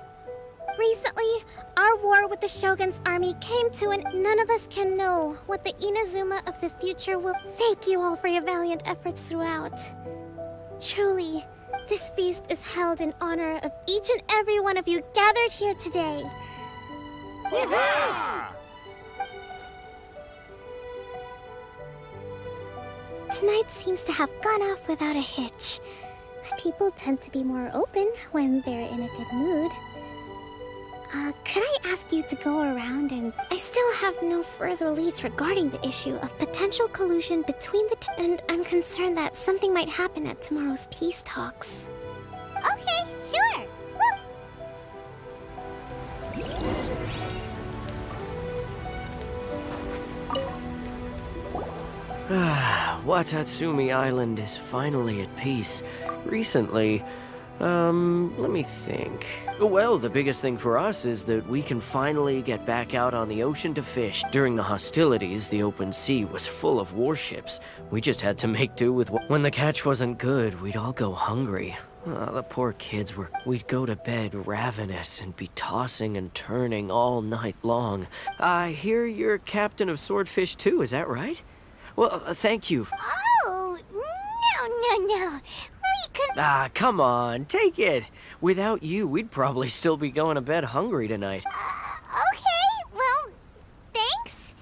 Recently, our war with the Shogun's army came to an end. None of us can know what the Inazuma of the future will... Thank you all for your valiant efforts throughout. Truly, This feast is held in honor of each and every one of you gathered here today. Tonight seems to have gone off without a hitch. People tend to be more open when they're in a good mood. Could I ask you to go around and... I still have no further leads regarding the issue of potential collusion between the and I'm concerned that something might happen at tomorrow's peace talks. Okay, sure. Watatsumi Island is finally at peace. Recently, let me think. Well, the biggest thing for us is that we can finally get back out on the ocean to fish. During the hostilities, the open sea was full of warships. We just had to make do with when the catch wasn't good, we'd all go hungry. The poor kids we'd go to bed ravenous and be tossing and turning all night long. I hear you're captain of Swordfish too, is that right? Well, thank you. Oh, no. We could... come on, take it. Without you, we'd probably still be going to bed hungry tonight. Okay, well, thanks.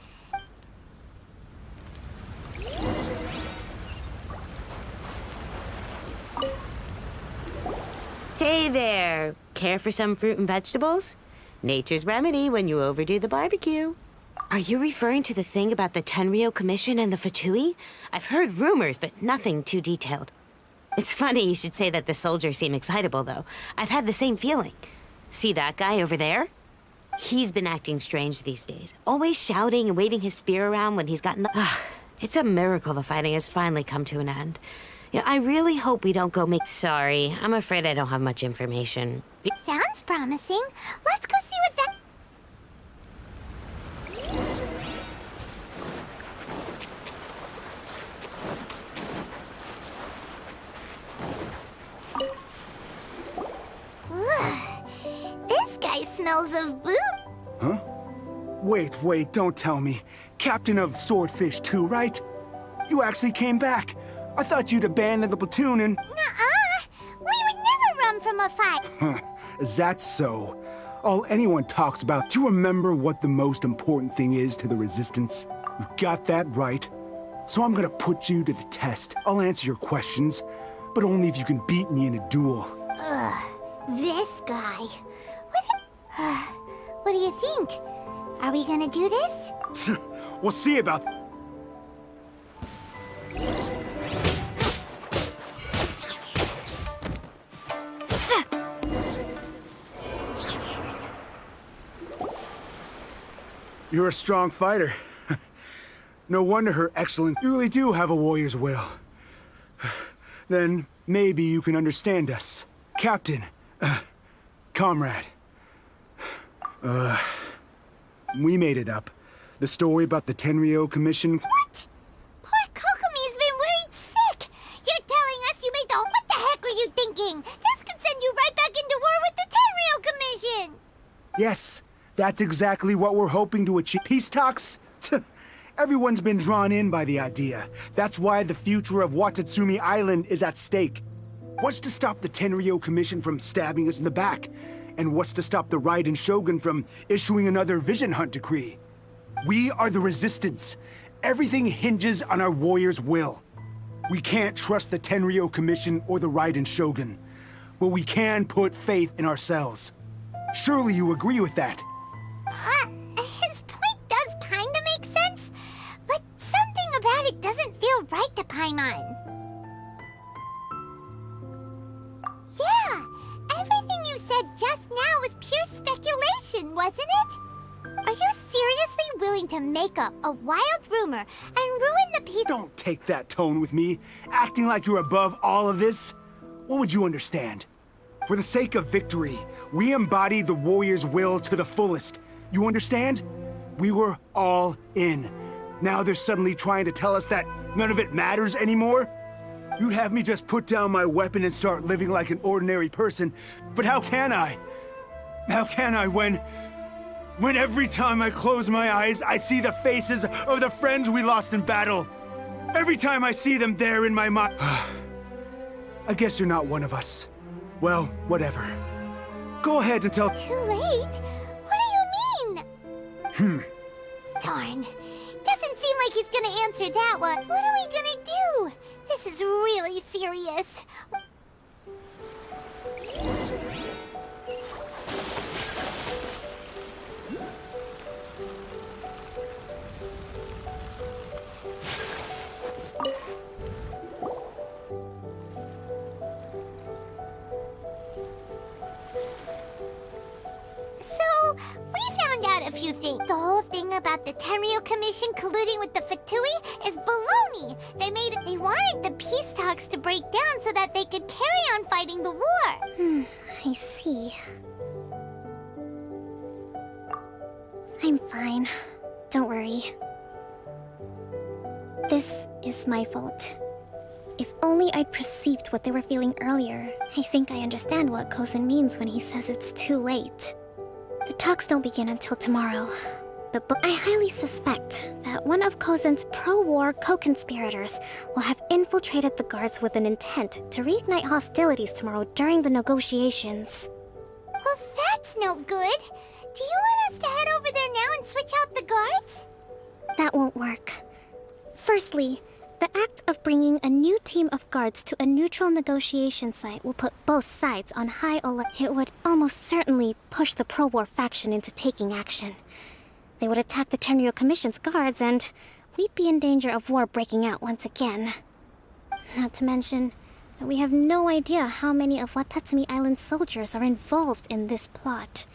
Hey there. Care for some fruit and vegetables? Nature's remedy when you overdo the barbecue. Are you referring to the thing about the Tenryou Commission and the Fatui? I've heard rumors, but nothing too detailed. It's funny you should say that the soldiers seem excitable, though. I've had the same feeling. See that guy over there? He's been acting strange these days. Always shouting and waving his spear around when he's gotten... It's a miracle the fighting has finally come to an end. Yeah, I really hope we don't go make... Sorry, I'm afraid I don't have much information. Sounds promising. Let's go see what that... This guy smells of boot. Huh? Wait, don't tell me. Captain of Swordfish 2, right? You actually came back. I thought you'd abandoned the platoon and... Nuh-uh. We would never run from a fight. Huh, is that so? All anyone talks about. Do you remember what the most important thing is to the Resistance? You got that right. So I'm gonna put you to the test. I'll answer your questions, but only if you can beat me in a duel. Ugh, this guy. What do you think? Are we gonna do this? We'll see about that. You're a strong fighter. No wonder Her Excellency. You really do have a warrior's will. Then maybe you can understand us. Captain, comrade. We made it up. The story about the Tenryou Commission. What? Poor Kokomi's been worried sick. You're telling us you made the... What the heck are you thinking? This could send you right back into war with the Tenryou Commission. Yes, that's exactly what we're hoping to achieve. Peace talks? Everyone's been drawn in by the idea. That's why the future of Watatsumi Island is at stake. What's to stop the Tenryou Commission from stabbing us in the back? And what's to stop the Raiden Shogun from issuing another Vision Hunt decree? We are the Resistance. Everything hinges on our warrior's will. We can't trust the Tenryou Commission or the Raiden Shogun, but we can put faith in ourselves. Surely you agree with that? His point does kinda make sense, but something about it doesn't feel right to Paimon. Yeah, everything you said just now was pure speculation, wasn't it? Are you seriously willing to make up a wild rumor and ruin the peace? Don't take that tone with me, acting like you're above all of this. What would you understand? For the sake of victory, we embodied the warrior's will to the fullest. You understand? We were all in. Now they're suddenly trying to tell us that none of it matters anymore? You'd have me just put down my weapon and start living like an ordinary person, but how can I? How can I when every time I close my eyes, I see the faces of the friends we lost in battle? Every time I see them there in my mind. I guess you're not one of us. Well, whatever. Go ahead and tell... Too late? What do you mean? Darn. Doesn't seem like he's gonna answer that one. What are we gonna do? This is really serious. So, we found out a few things. The whole thing about the Tenryo Commission colluding with the Fatui is baloney. They wanted the peace talks to break down so that they could carry on fighting the war. I see. I'm fine. Don't worry. This is my fault. If only I'd perceived what they were feeling earlier. I think I understand what Kozan means when he says it's too late. The talks don't begin until tomorrow. But I highly suspect that one of Kozan's pro-war co-conspirators will have infiltrated the guards with an intent to reignite hostilities tomorrow during the negotiations. Well, that's no good. Do you want us to head over there now and switch out the guards? That won't work. Firstly, the act of bringing a new team of guards to a neutral negotiation site will put both sides on high alert. It would almost certainly push the pro-war faction into taking action. They would attack the Tenryo Commission's guards, and we'd be in danger of war breaking out once again. Not to mention that we have no idea how many of Watatsumi Island's soldiers are involved in this plot.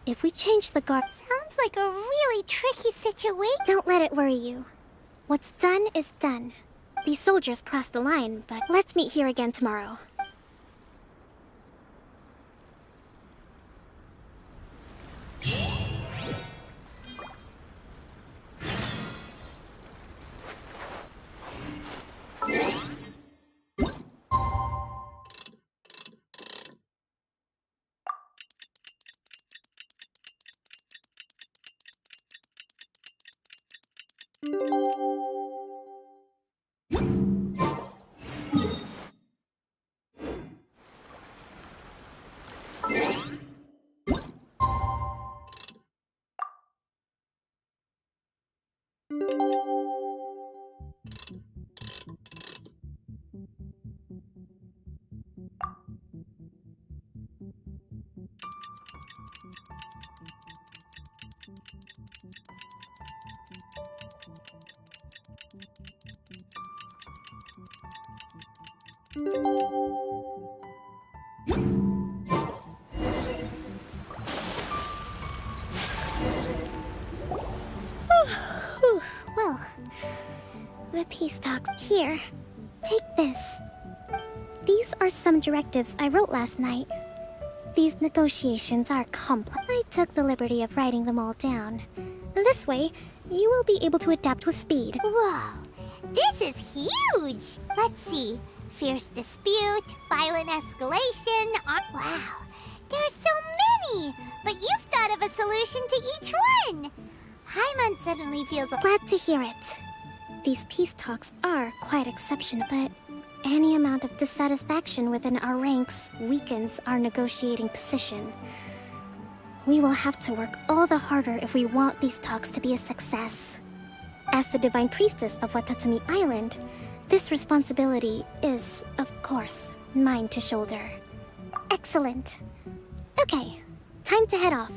If we change the guard... Sounds like a really tricky situation. Don't let it worry you. What's done is done. These soldiers crossed the line, but let's meet here again tomorrow. Well, the peace talks. Here, take this. These are some directives I wrote last night. These negotiations are complex. I took the liberty of writing them all down. This way, you will be able to adapt with speed. Whoa, this is huge! Let's see. Fierce dispute, violent escalation, wow, there are so many! But you've thought of a solution to each one! Paimon suddenly feels... Glad to hear it. These peace talks are quite exceptional, but any amount of dissatisfaction within our ranks weakens our negotiating position. We will have to work all the harder if we want these talks to be a success. As the Divine Priestess of Watatsumi Island, this responsibility is, of course, mine to shoulder. Excellent. Okay, time to head off.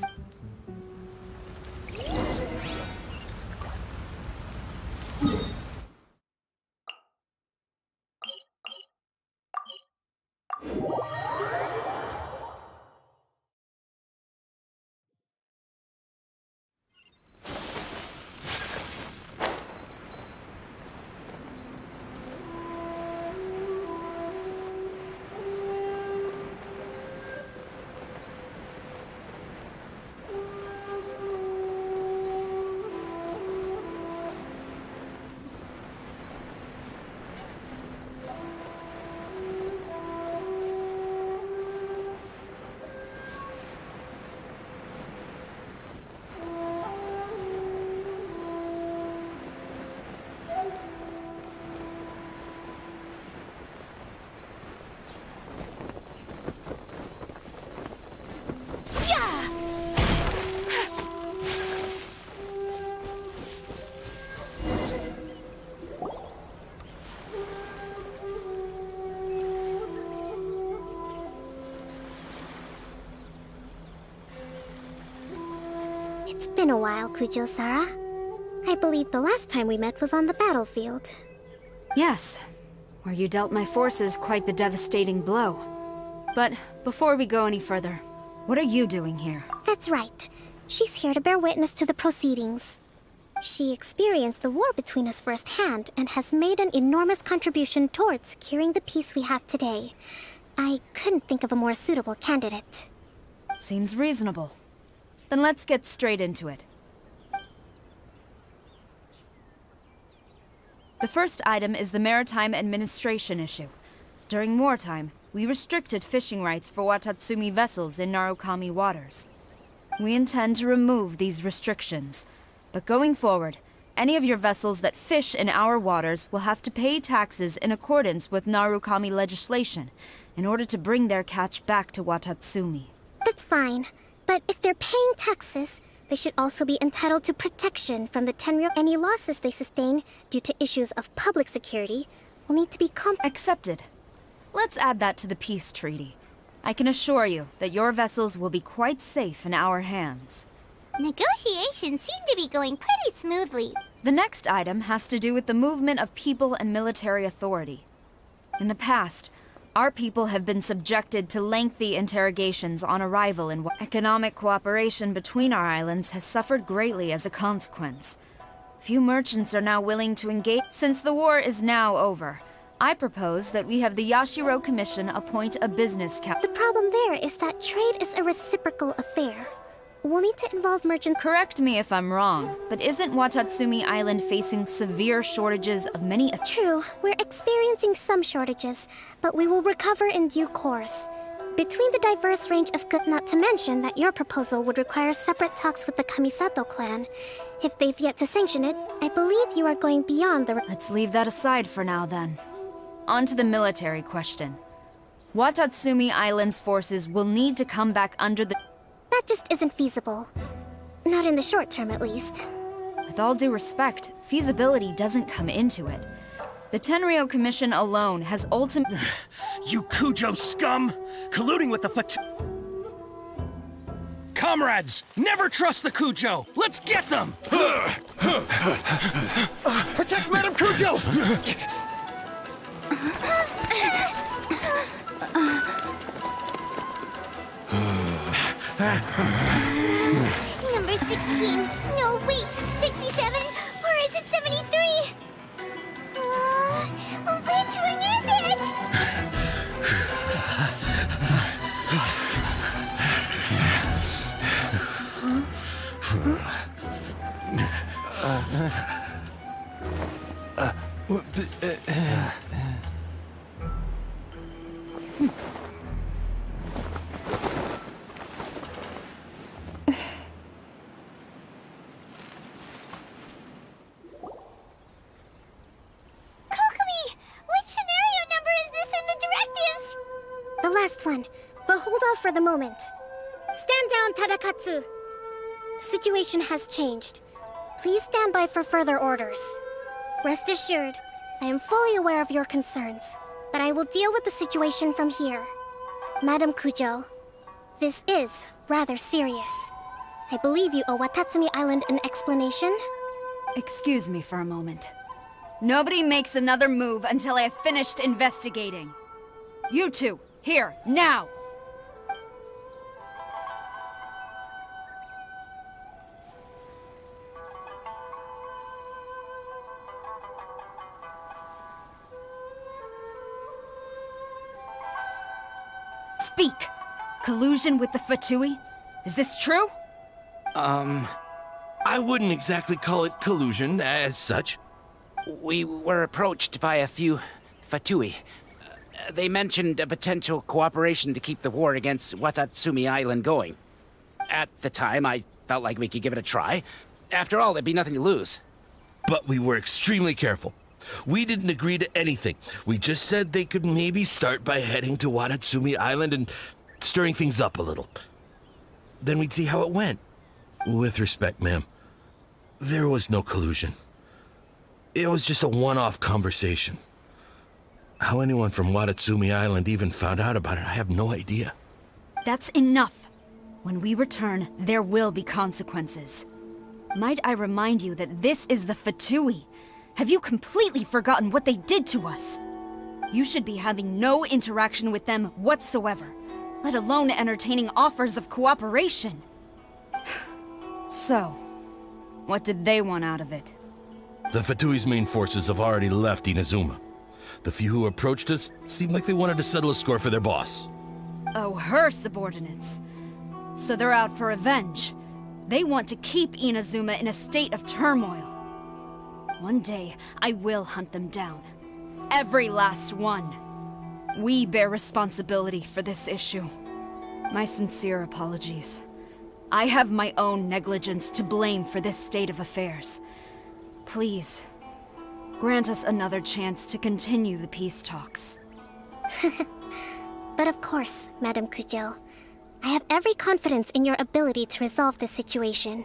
It's been a while, Kujo-Sara. I believe the last time we met was on the battlefield. Yes, where you dealt my forces quite the devastating blow. But before we go any further, what are you doing here? That's right. She's here to bear witness to the proceedings. She experienced the war between us firsthand and has made an enormous contribution towards securing the peace we have today. I couldn't think of a more suitable candidate. Seems reasonable. Then let's get straight into it. The first item is the Maritime Administration issue. During wartime, we restricted fishing rights for Watatsumi vessels in Narukami waters. We intend to remove these restrictions. But going forward, any of your vessels that fish in our waters will have to pay taxes in accordance with Narukami legislation in order to bring their catch back to Watatsumi. That's fine, but if they're paying taxes, they should also be entitled to protection from the Tenryou. Any losses they sustain due to issues of public security will need to be accepted. Let's add that to the peace treaty. I can assure you that your vessels will be quite safe in our hands. Negotiations seem to be going pretty smoothly. The next item has to do with the movement of people and military authority. In the past, our people have been subjected to lengthy interrogations on arrival in economic cooperation between our islands has suffered greatly as a consequence. Few merchants are now willing to engage. Since the war is now over, I propose that we have the Yashiro Commission appoint a business captain. The problem there is that trade is a reciprocal affair. We'll need to involve merchants. Correct me if I'm wrong, but isn't Watatsumi Island facing severe shortages of many? True, we're experiencing some shortages, but we will recover in due course. Between the diverse range of goods, not to mention that your proposal would require separate talks with the Kamisato clan. If they've yet to sanction it, I believe you are going beyond the... Let's leave that aside for now, then. On to the military question. Watatsumi Island's forces will need to come back under the... That just isn't feasible. Not in the short term, at least. With all due respect, feasibility doesn't come into it. The Tenryou Commission alone has ultimately... You Kujo scum! Colluding with the Comrades! Never trust the Kujo! Let's get them! Protect Madame Kujo! Number 16. No, wait. 67? Or is it 73? Which one is it? One, but hold off for the moment. Stand down, Tadakatsu. The situation has changed. Please stand by for further orders. Rest assured, I am fully aware of your concerns, but I will deal with the situation from here. Madam Kujo, this is rather serious. I believe you owe Watatsumi Island an explanation. Excuse me for a moment. Nobody makes another move until I have finished investigating. You two! Here, now! Speak! Collusion with the Fatui? Is this true? I wouldn't exactly call it collusion as such. We were approached by a few Fatui. They mentioned a potential cooperation to keep the war against Watatsumi Island going. At the time, I felt like we could give it a try. After all, there'd be nothing to lose. But we were extremely careful. We didn't agree to anything. We just said they could maybe start by heading to Watatsumi Island and stirring things up a little. Then we'd see how it went. With respect, ma'am, there was no collusion. It was just a one-off conversation. How anyone from Watatsumi Island even found out about it, I have no idea. That's enough. When we return, there will be consequences. Might I remind you that this is the Fatui? Have you completely forgotten what they did to us? You should be having no interaction with them whatsoever, let alone entertaining offers of cooperation. So, what did they want out of it? The Fatui's main forces have already left Inazuma. The few who approached us seemed like they wanted to settle a score for their boss. Oh, her subordinates. So they're out for revenge. They want to keep Inazuma in a state of turmoil. One day, I will hunt them down. Every last one. We bear responsibility for this issue. My sincere apologies. I have my own negligence to blame for this state of affairs. Please, grant us another chance to continue the peace talks. But of course, Madame Kujo. I have every confidence in your ability to resolve this situation.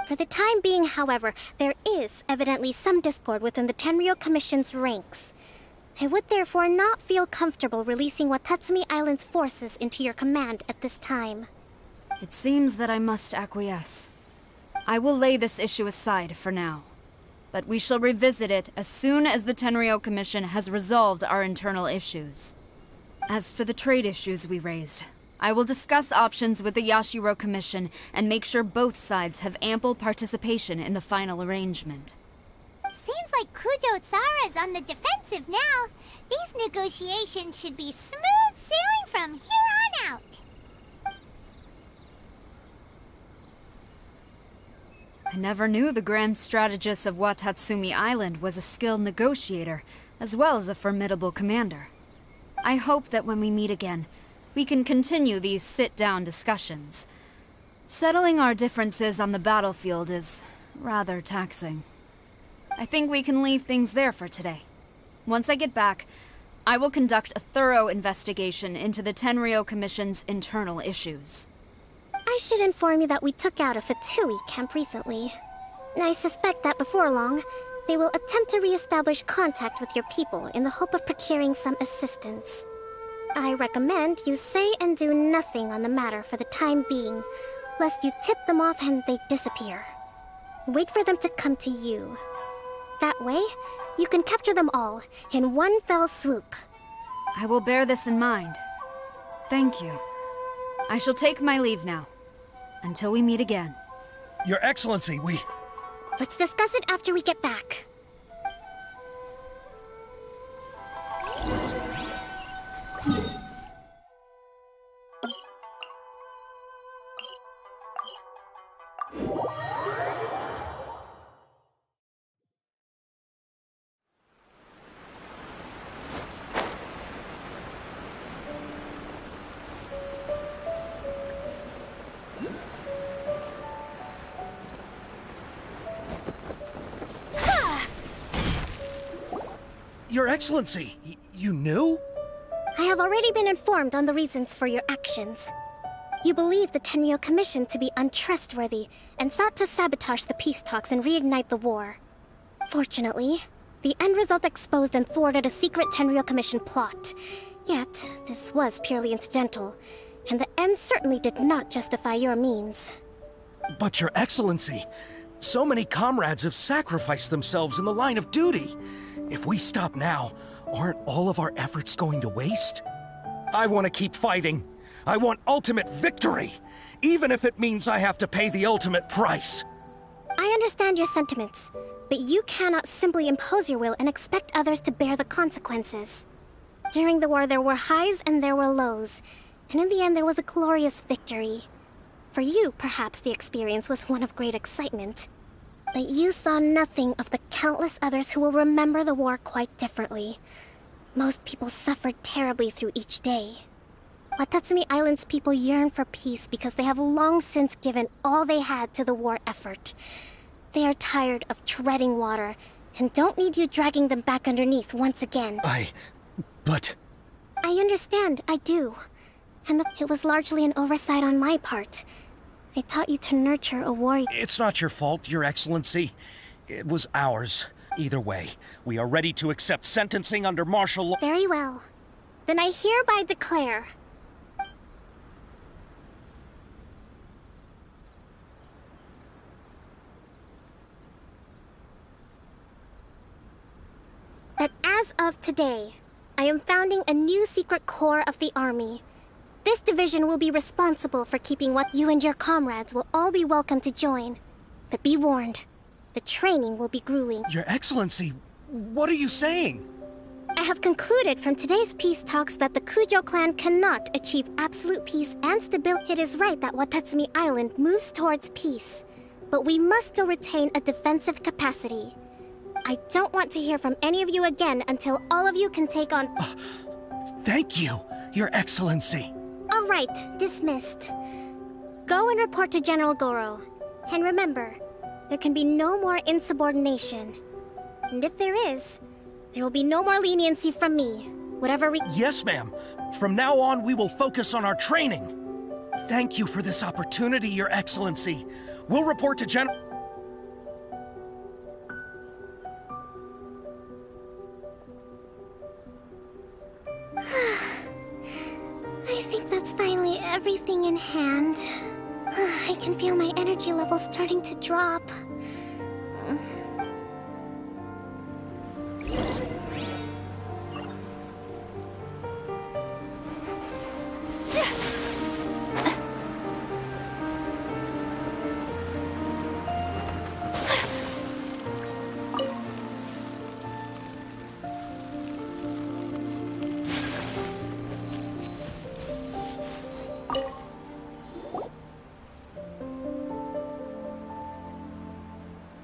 For the time being, however, there is evidently some discord within the Tenryou Commission's ranks. I would therefore not feel comfortable releasing Watatsumi Island's forces into your command at this time. It seems that I must acquiesce. I will lay this issue aside for now. But we shall revisit it as soon as the Tenryou Commission has resolved our internal issues. As for the trade issues we raised, I will discuss options with the Yashiro Commission and make sure both sides have ample participation in the final arrangement. Seems like Kujo-sara's on the defensive now. These negotiations should be smooth sailing from here on out. I never knew the grand strategist of Watatsumi Island was a skilled negotiator, as well as a formidable commander. I hope that when we meet again, we can continue these sit-down discussions. Settling our differences on the battlefield is rather taxing. I think we can leave things there for today. Once I get back, I will conduct a thorough investigation into the Tenryou Commission's internal issues. I should inform you that we took out a Fatui camp recently. I suspect that before long, they will attempt to re-establish contact with your people in the hope of procuring some assistance. I recommend you say and do nothing on the matter for the time being, lest you tip them off and they disappear. Wait for them to come to you. That way, you can capture them all in one fell swoop. I will bear this in mind. Thank you. I shall take my leave now. Until we meet again. Your Excellency, we... Let's discuss it after we get back. Your Excellency, you knew? I have already been informed on the reasons for your actions. You believe the Tenryou Commission to be untrustworthy and sought to sabotage the peace talks and reignite the war. Fortunately, the end result exposed and thwarted a secret Tenryou Commission plot. Yet, this was purely incidental, and the end certainly did not justify your means. But Your Excellency, so many comrades have sacrificed themselves in the line of duty. If we stop now, aren't all of our efforts going to waste? I want to keep fighting. I want ultimate victory, even if it means I have to pay the ultimate price. I understand your sentiments, but you cannot simply impose your will and expect others to bear the consequences. During the war, there were highs and there were lows, and in the end, there was a glorious victory. For you, perhaps the experience was one of great excitement. But you saw nothing of the countless others who will remember the war quite differently. Most people suffered terribly through each day. Watatsumi Island's people yearn for peace because they have long since given all they had to the war effort. They are tired of treading water and don't need you dragging them back underneath once again. But... I understand, I do. And it was largely an oversight on my part. I taught you to nurture a warrior. It's not your fault, Your Excellency. It was ours. Either way, we are ready to accept sentencing under martial law. Very well. Then I hereby declare As of today, I am founding a new secret corps of the army. This division will be responsible for keeping what you and your comrades will all be welcome to join. But be warned, the training will be grueling. Your Excellency, what are you saying? I have concluded from today's peace talks that the Kujo clan cannot achieve absolute peace and stability. It is right that Watatsumi Island moves towards peace, but we must still retain a defensive capacity. I don't want to hear from any of you again until all of you can take on... Thank you, Your Excellency. All right, dismissed. Go and report to General Goro. And remember, there can be no more insubordination. And if there is, there will be no more leniency from me. Whatever Yes, ma'am. From now on, we will focus on our training. Thank you for this opportunity, Your Excellency. We'll report to General... I think that's finally everything in hand. I can feel my energy levels starting to drop.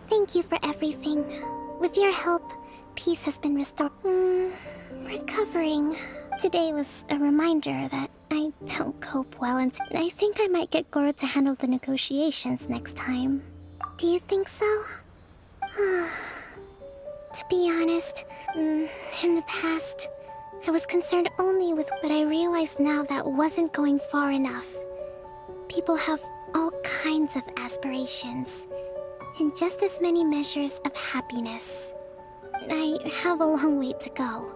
Thank you for everything. With your help, peace has been restored. Recovering. Today was a reminder that I don't cope well, and I think I might get Goro to handle the negotiations next time. Do you think so? To be honest, in the past, I was concerned only with what I realized now that wasn't going far enough. People have all kinds of aspirations, and just as many measures of happiness. I have a long way to go,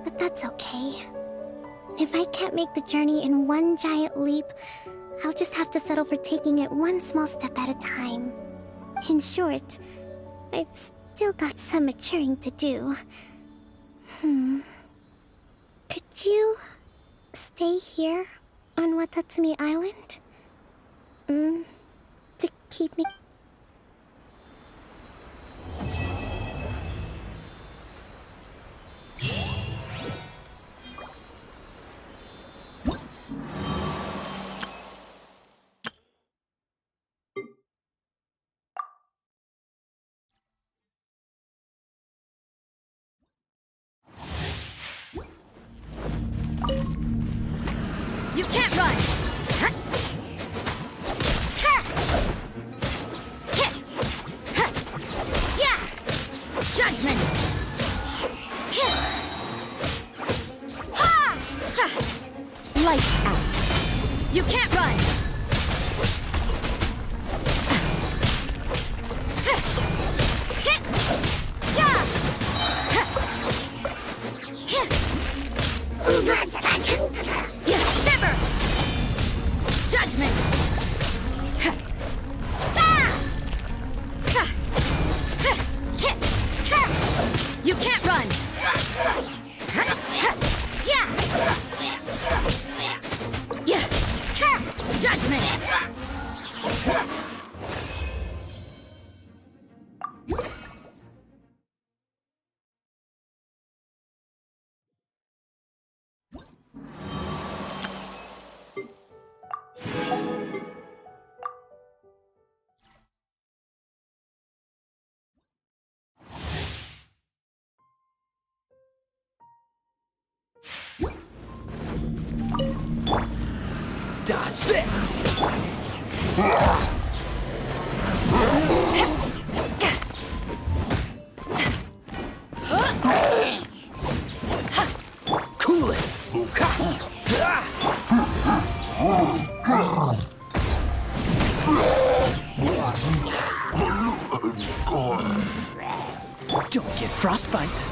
but that's okay. If I can't make the journey in one giant leap, I'll just have to settle for taking it one small step at a time. In short, I've still got some maturing to do. Could you stay here on Watatsumi Island? To keep me... You can't run! Judgment! Lights out! You can't run! Shiver! Judgment! You can't run! Judgment! Dodge this! Cool it! Don't get frostbite.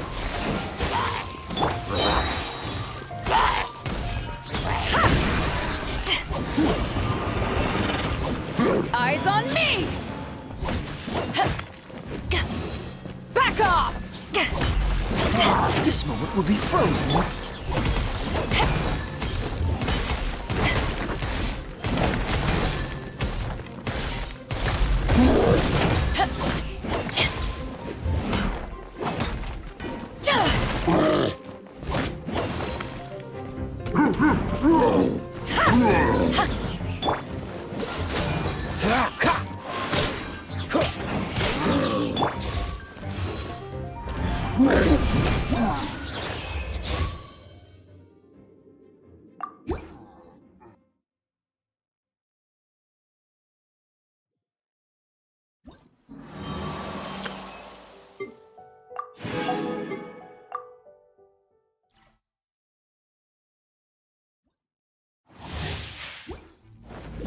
Eyes on me! Back off! This moment will be frozen.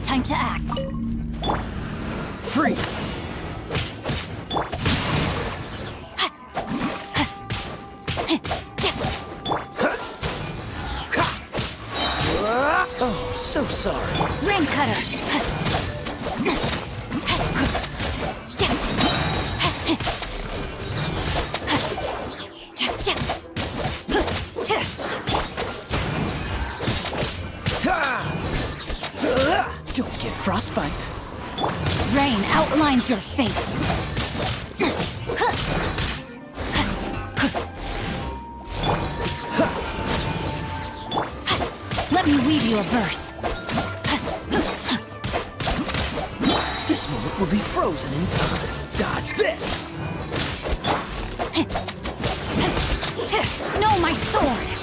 Time to act. Freeze! Oh, so sorry. Rain cutter. Don't get frostbite. Rain outlines your fate. Let me weave you a verse. This moment will be frozen in time. Dodge this! No, my sword!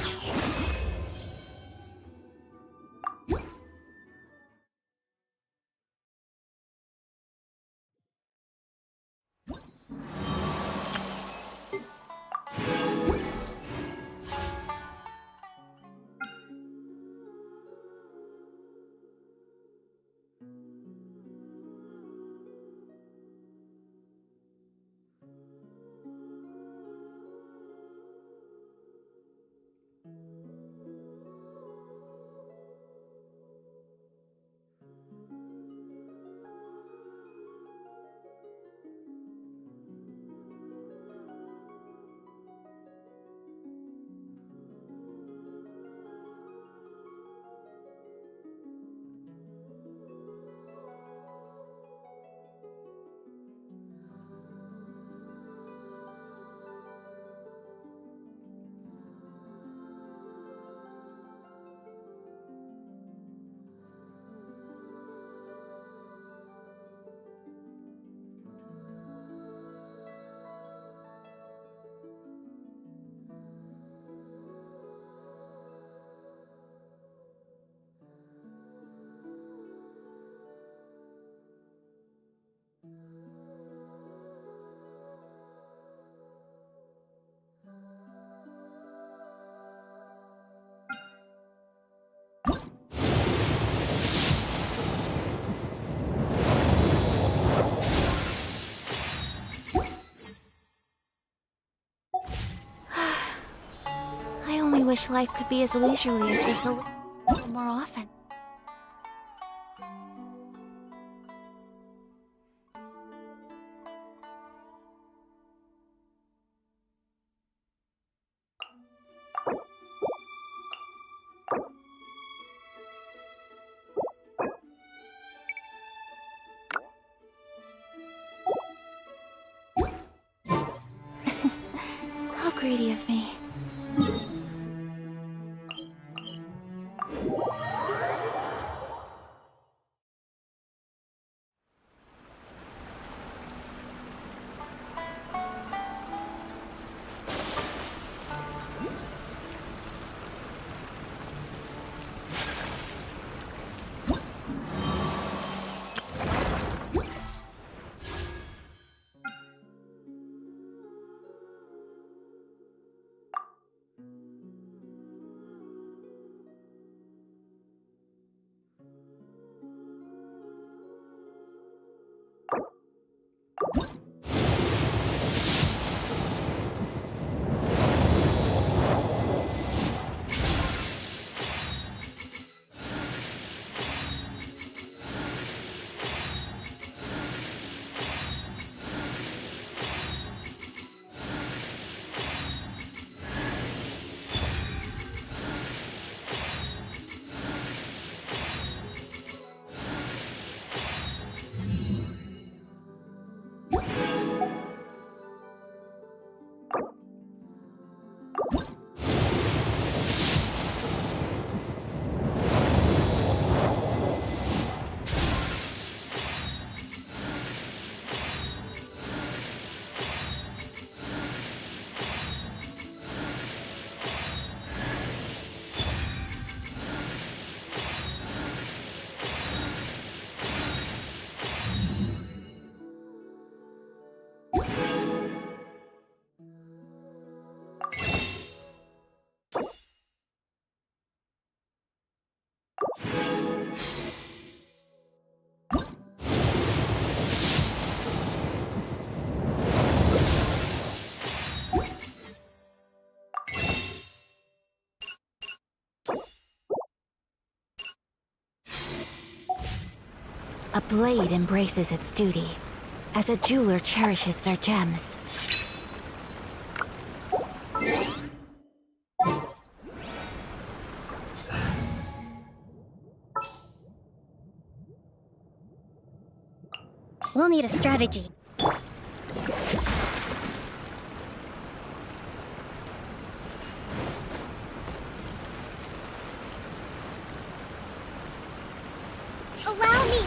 I only wish life could be as leisurely as this a little more often. How greedy of me. A blade embraces its duty, as a jeweler cherishes their gems. We'll need a strategy. Allow me!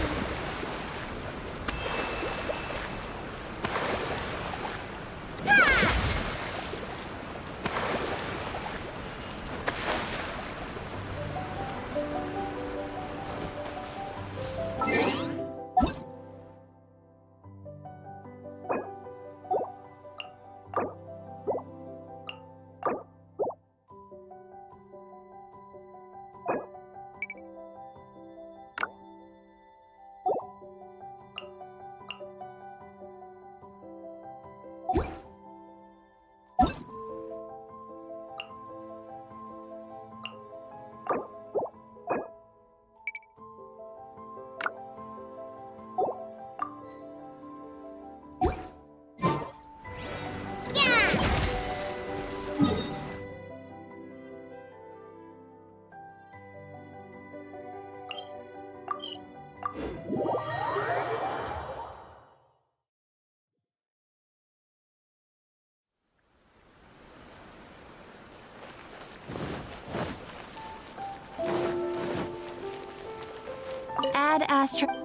Add Astra.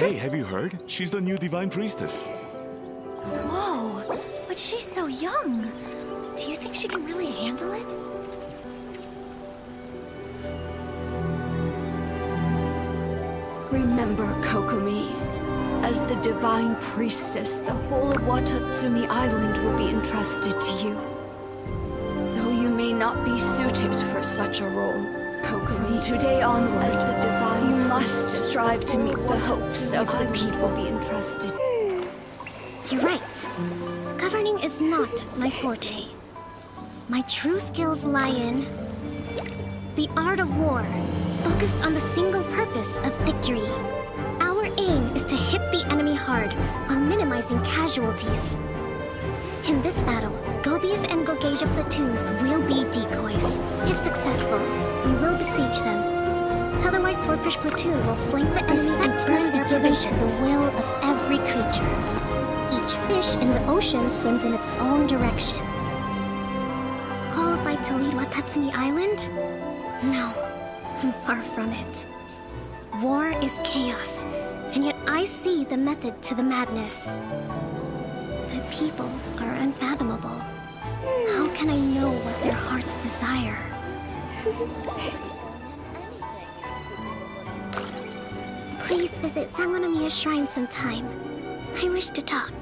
Hey, have you heard? She's the new Divine Priestess. Whoa, but she's so young. Do you think she can really handle it? Remember, Kokomi, as the Divine Priestess, the whole of Watatsumi Island will be entrusted to you. Though you may not be suited for such a role, Kokomi, today onward, as the Divine, you must strive to meet the hopes of the people be entrusted. You're right. Governing is not my forte. My true skills lie in the art of war, focused on the single purpose of victory. Our aim is to hit the enemy hard while minimizing casualties. In this battle, Gobi's and Gogeja platoons will be decoys. If successful, we will besiege them. Otherwise, Swordfish platoon will flank the enemy and turn their provisions to the will of every creature. Each fish in the ocean swims in its own direction. Qualified to lead Watatsumi Island? No, I'm far from it. War is chaos, and yet I see the method to the madness. The people are unfathomable. How can I know what their hearts desire? Please visit Sangonomiya Shrine sometime. I wish to talk.